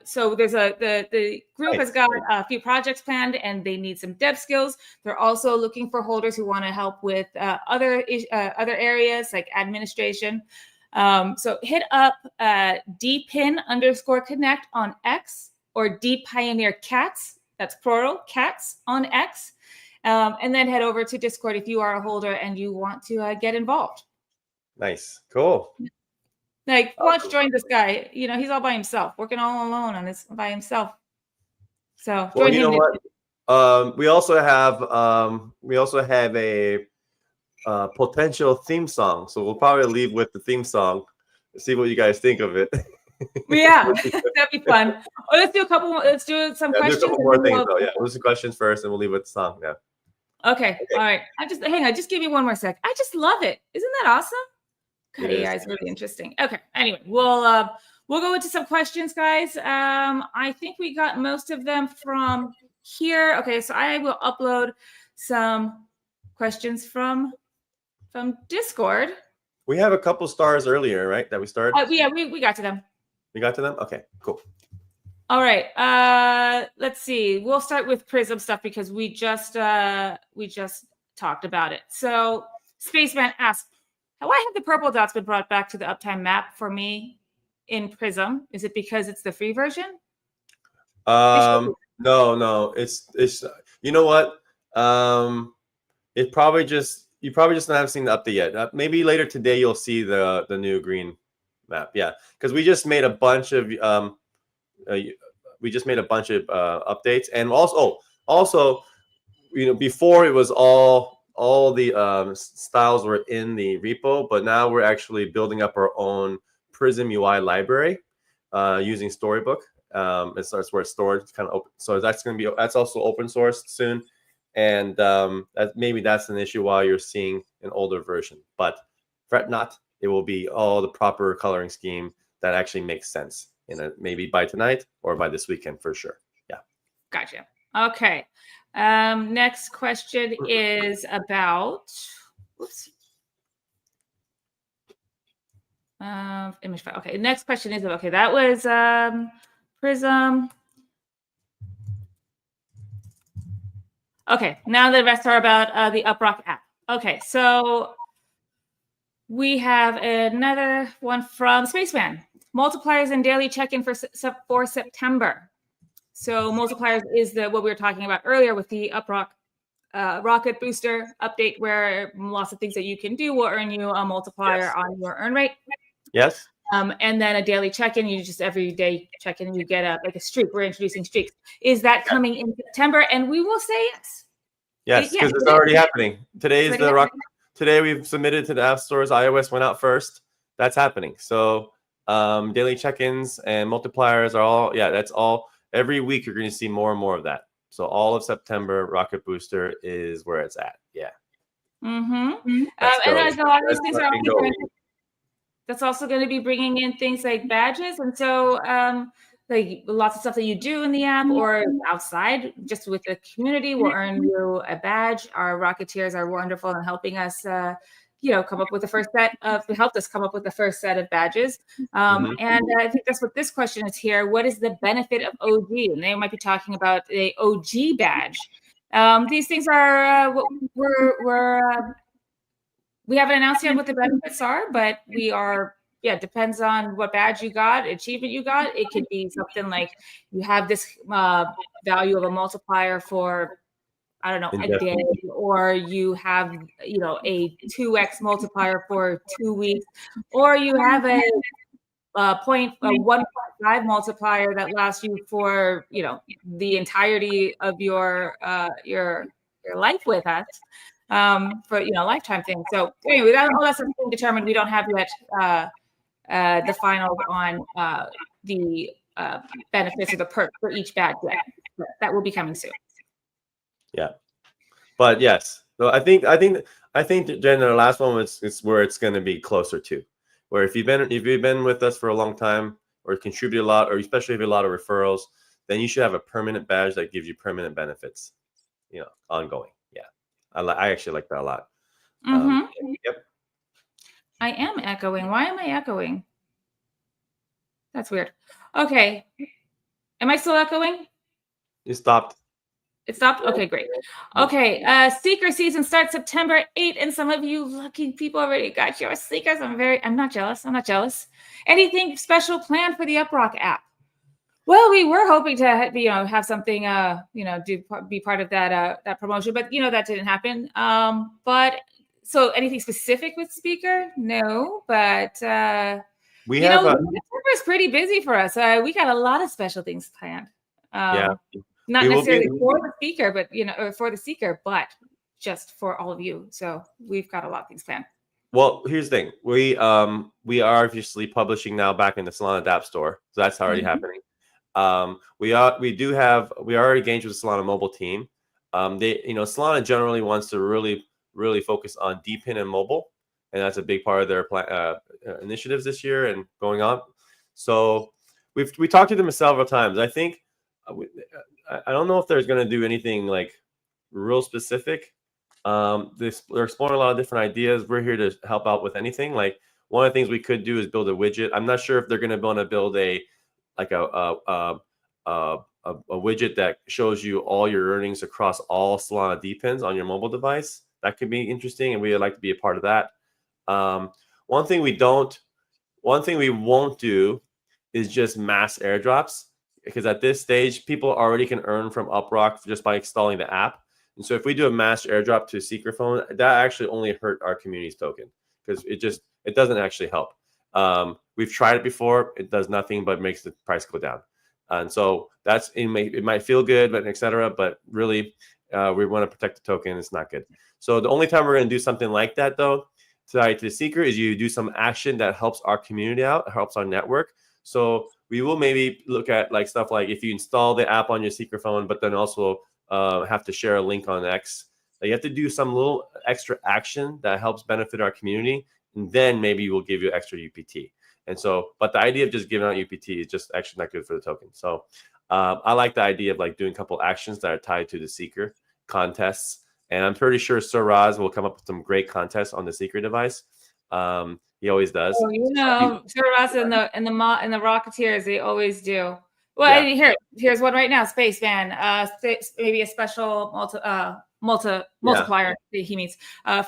So there's the group has got a few projects planned and they need some dev skills. They're also looking for holders who want to help with other areas like administration. So hit up DePIN_connect on X, or DePioneer Cats, that's plural, cats on X. And then head over to Discord if you are a holder and you want to get involved. Nice. Cool. Like, why don't you join this guy? He's all by himself, working all alone on this by himself. So join him. You know what? We also have a potential theme song. So we'll probably leave with the theme song. See what you guys think of it. Yeah, that'd be fun. Oh, let's do some questions. Do a couple more things though. Yeah, we'll do some questions first, and we'll leave with the song. Yeah. Okay. All right. Hang on. Just give me one more sec. I just love it. Isn't that awesome? God, AI is really interesting. Okay. Anyway, we'll go into some questions, guys. I think we got most of them from here. Okay, so I will upload some questions from Discord. We have a couple stars earlier, right? That we started. Yeah, we got to them. We got to them. Okay, cool. All right. Let's see. We'll start with Prism stuff because we just talked about it. So Spaceman asks, why have the purple dots been brought back to the uptime map for me in Prism? Is it because it's the free version? No. It's you know what? It probably just you probably just haven't seen the update yet. Maybe later today you'll see the new green map. Yeah, because we just made a bunch of updates, and also before it was all the styles were in the repo, but now we're actually building up our own Prism UI library using Storybook. It's where it's stored. It's kind of open, so that's also open source soon, and maybe that's an issue why you're seeing an older version. But fret not, it will be all the proper coloring scheme that actually makes sense. Maybe by tonight or by this weekend for sure. Yeah. Gotcha. Okay. Next question is about. Oops. Image file. Okay. Next question is okay. That was Prism. Okay. Now the rest are about the UpRock app. Okay. So we have another one from Spaceman. Multipliers and daily check-in for September. So multipliers is what we were talking about earlier with the UpRock rocket booster update, where lots of things that you can do will earn you a multiplier on your earn rate. Yes. And then a daily check-in, you just every day check in, you get a streak. We're introducing streaks. Is that coming in September? And we will say yes. Yes, because it's already happening. Today we've submitted to the app stores. iOS went out first. That's happening. So daily check-ins and multipliers are all, that's all. Every week you're going to see more and more of that. So all of September, Rocket Booster is where it's at. Yeah. Mm-hmm. And a lot of these things are that's also going to be bringing in things like badges. And so like lots of stuff that you do in the app or outside, just with the community, will earn you a badge. Our Rocketeers are wonderful in helping us come up with the first set of, helped us come up with the first set of badges. And I think that's what this question is here. What is the benefit of OG? And they might be talking about a OG badge. These things are we haven't announced yet what the benefits are, but we are, depends on what badge you got, achievement you got. It could be something like you have this value of a multiplier for, I don't know, a day, or you have, a 2x multiplier for 2 weeks, or you have a 1.5 multiplier that lasts you for, the entirety of your life with us, for, lifetime thing. So anyway, all that's something determined. We don't have yet the final on the benefits or the perks for each badge yet. That will be coming soon. Yeah, but yes, so I think Jen, the last one is where it's going to be closer to, where if you've been with us for a long time or contribute a lot, or especially if you have a lot of referrals, then you should have a permanent badge that gives you permanent benefits, ongoing. Yeah, I actually like that a lot. Yep. I am echoing. Why am I echoing? That's weird. Okay, am I still echoing? You stopped. It stopped? Okay, great. Okay, Seeker season starts September 8th, and some of you lucky people already got your Seekers. I'm not jealous. Anything special planned for the UpRock app? Well, we were hoping to have something be part of that promotion, but that didn't happen. But so anything specific with Speaker? No, but September is pretty busy for us. We got a lot of special things planned. Not necessarily for the speaker, but or for the Seeker, but just for all of you. So we've got a lot of things planned. Well, here's the thing: we are obviously publishing now back in the Solana App Store, so that's already happening. We already engaged with the Solana mobile team. Solana generally wants to really focus on DePIN and mobile, and that's a big part of their initiatives this year and going on. So we talked to them several times. I think. I don't know if they're going to do anything like real specific They're exploring a lot of different ideas. We're here to help out with anything. Like one of the things we could do is build a widget. I'm not sure if they're going to want to build a widget that shows you all your earnings across all Solana DePINs on your mobile device. That could be interesting, and we would like to be a part of that. One thing we won't do is just mass airdrops, because at this stage, people already can earn from UpRock just by installing the app. And so if we do a mass airdrop to a Seeker phone, that actually only hurt our community's token, because it doesn't actually help. We've tried it before. It does nothing but makes the price go down. And so it might feel good, but etc. But really, we want to protect the token. It's not good. So the only time we're going to do something like that, though, to the Seeker, is you do some action that helps our community out, helps our network. So we will maybe look at like stuff like if you install the app on your Seeker phone, but then also have to share a link on X. You have to do some little extra action that helps benefit our community, and then maybe we'll give you extra UPT. And so, but the idea of just giving out UPT is just actually not good for the token. So I like the idea of like doing a couple actions that are tied to the Seeker contests. And I'm pretty sure Sir Raz will come up with some great contests on the Seeker device. He always does. Oh, Sir Raz and the Rocketeers, they always do. Well, yeah. Here's one right now. Spaceman, maybe a special multiplier that he means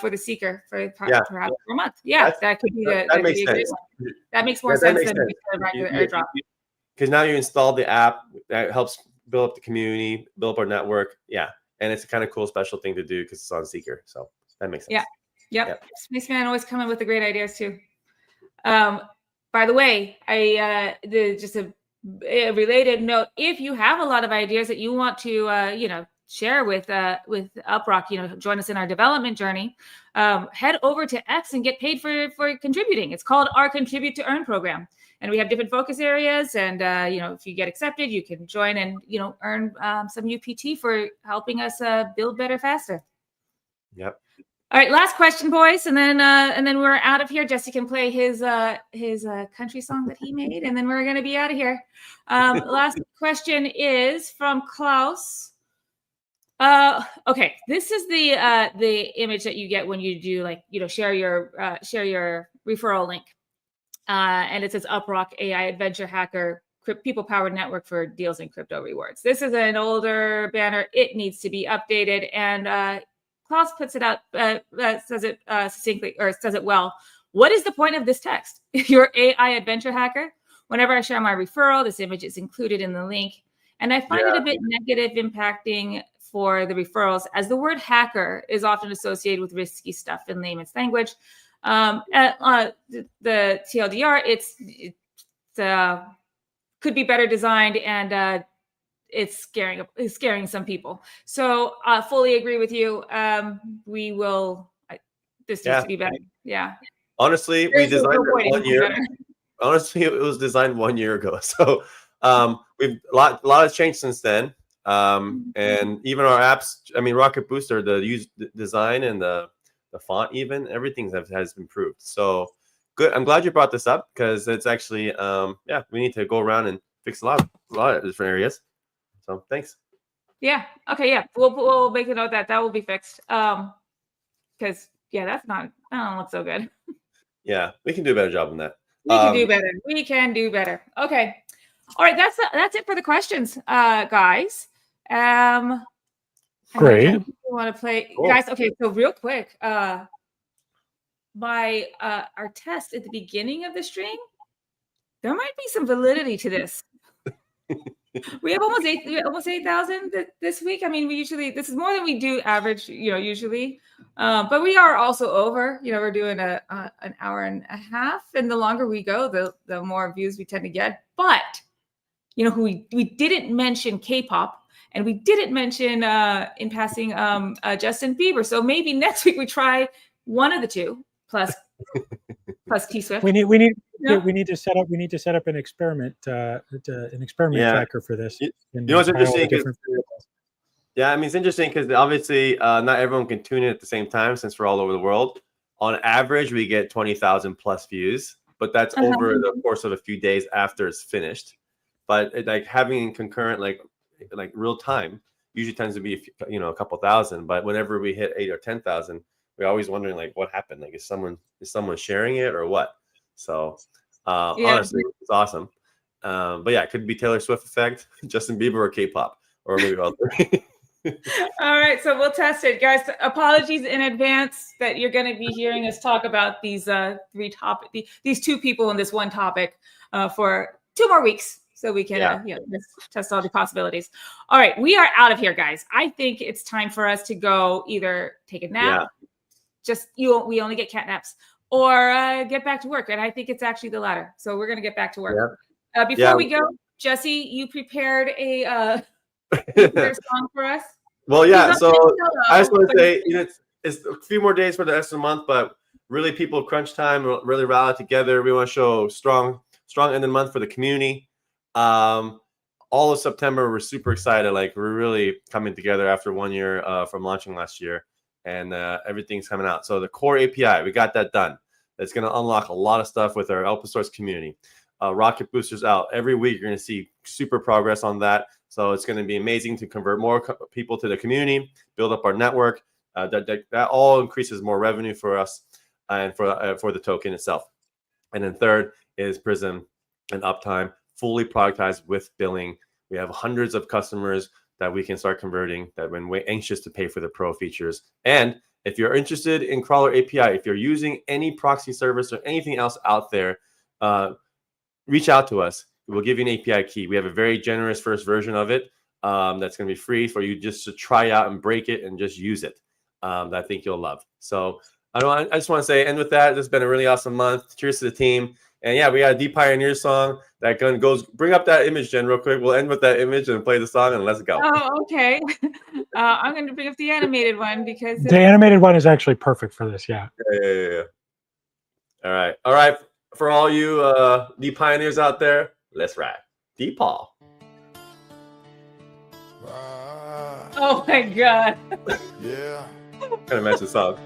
for the Seeker for perhaps for a month. Yeah, that could be that makes sense. That makes more sense than the regular airdrop. Because now you install the app, that helps build up the community, build up our network. Yeah, and it's a kind of cool special thing to do because it's on Seeker. So that makes sense. Yeah. Yep. Spaceman always coming with the great ideas too. By the way, just a related note: if you have a lot of ideas that you want to, share with UpRock, join us in our development journey, head over to X and get paid for contributing. It's called our Contribute to Earn program, and we have different focus areas. And if you get accepted, you can join and earn some UPT for helping us build better faster. Yep. All right, last question, boys, and then we're out of here. Jesse can play his country song that he made, and then we're gonna be out of here. Last question is from Klaus. Okay, this is the image that you get when you do share your referral link, and it says UpRock AI Adventure Hacker People Powered Network for Deals and Crypto Rewards. This is an older banner. It needs to be updated, and Klaus puts it out, says it succinctly, or says it well. What is the point of this text? You're AI adventure hacker. Whenever I share my referral, this image is included in the link. And I find it a bit negative impacting for the referrals, as the word hacker is often associated with risky stuff in layman's language. The TLDR, it's could be better designed, and it's scaring some people. So I fully agree with you. This needs to be better. Yeah. Honestly, we designed it 1 year. Honestly, it was designed 1 year ago. So we've a lot has changed since then. And even our apps, Rocket Booster, the design and the font, even everything has improved. So good. I'm glad you brought this up, because it's actually we need to go around and fix a lot of different areas. So thanks. Yeah. Okay. Yeah. We'll make a note that will be fixed. Because that don't look so good. Yeah, we can do a better job than that. We can do better. Okay. All right. That's it for the questions, guys. Great. You want to play, cool. Guys? Okay. So real quick, our test at the beginning of the stream, there might be some validity to this. We have almost 8,000 this week. This is more than we do average, usually. But we are also over. We're doing an hour and a half, and the longer we go, the more views we tend to get. But who we didn't mention K-pop, and we didn't mention in passing Justin Bieber. So maybe next week we try one of the two plus T-Swift. We need to set up an experiment tracker for this. What's interesting? It's interesting because obviously not everyone can tune in at the same time, since we're all over the world. On average, we get 20,000 plus views, but that's over the course of a few days after it's finished. But having concurrent, like real time, usually tends to be, a couple thousand. But whenever we hit 8 or 10,000, we're always wondering like what happened. Like is someone sharing it or what? So honestly, it's awesome. But yeah, it could be Taylor Swift effect, Justin Bieber, or K-pop, or maybe all three. All right, so we'll test it, guys. Apologies in advance that you're going to be hearing us talk about these these two people in this one topic for 2 more weeks, so we can just test all the possibilities. All right, we are out of here, guys. I think it's time for us to go either take a nap, we only get cat naps, or get back to work. And I think it's actually the latter. So we're going to get back to work. Before we go, Jesse, you prepared a song for us. Well, yeah. So I just want to say, it's a few more days for the rest of the month, but really, people crunch time, really rally together. We want to show strong end of the month for the community. All of September, we're super excited. Like we're really coming together after 1 year from launching last year, and everything's coming out. So the core API, we got that done. That's going to unlock a lot of stuff with our open source community. Rocket Boosters out every week. You're going to see super progress on that. So it's going to be amazing to convert more people to the community, build up our network. That all increases more revenue for us and for the token itself. And then third is Prism and Uptime, fully productized with billing. We have hundreds of customers that we can start converting that when we're anxious to pay for the pro features. And if you're interested in Crawler API, if you're using any proxy service or anything else out there, reach out to us. We'll give you an API key. We have a very generous first version of it that's going to be free for you just to try out and break it and just use it. That I think you'll love. So I just want to say, and with that, this has been a really awesome month. Cheers to the team. And yeah, we got a DePioneers song that goes. Bring up that image, Jen, real quick. We'll end with that image and play the song, and let's go. Oh, okay. I'm going to bring up the animated one because the animated one is actually perfect for this. Yeah. Yeah. All right. For all you DePioneers out there, let's ride. DePaul. Oh my God. Yeah. Kind of match the song.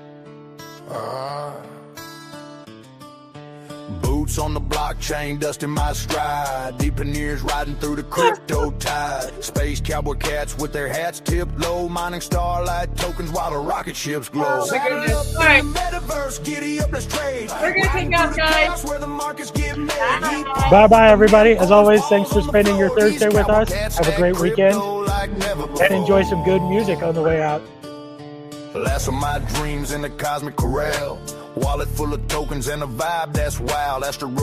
Boots on the blockchain, dusting my stride. DePioneers riding through the crypto tide. Space cowboy cats with their hats tipped low, mining starlight tokens while the rocket ships glow. Oh my goodness. All right. Metaverse, giddy up, let's trade. We're gonna take off, guys. Where the markets get made. Bye bye, everybody. As always, thanks for spending your Thursday with us. Have a great weekend and enjoy some good music on the way out. Last of my dreams in the cosmic corral. Wallet full of tokens and a vibe that's wild. Asteroid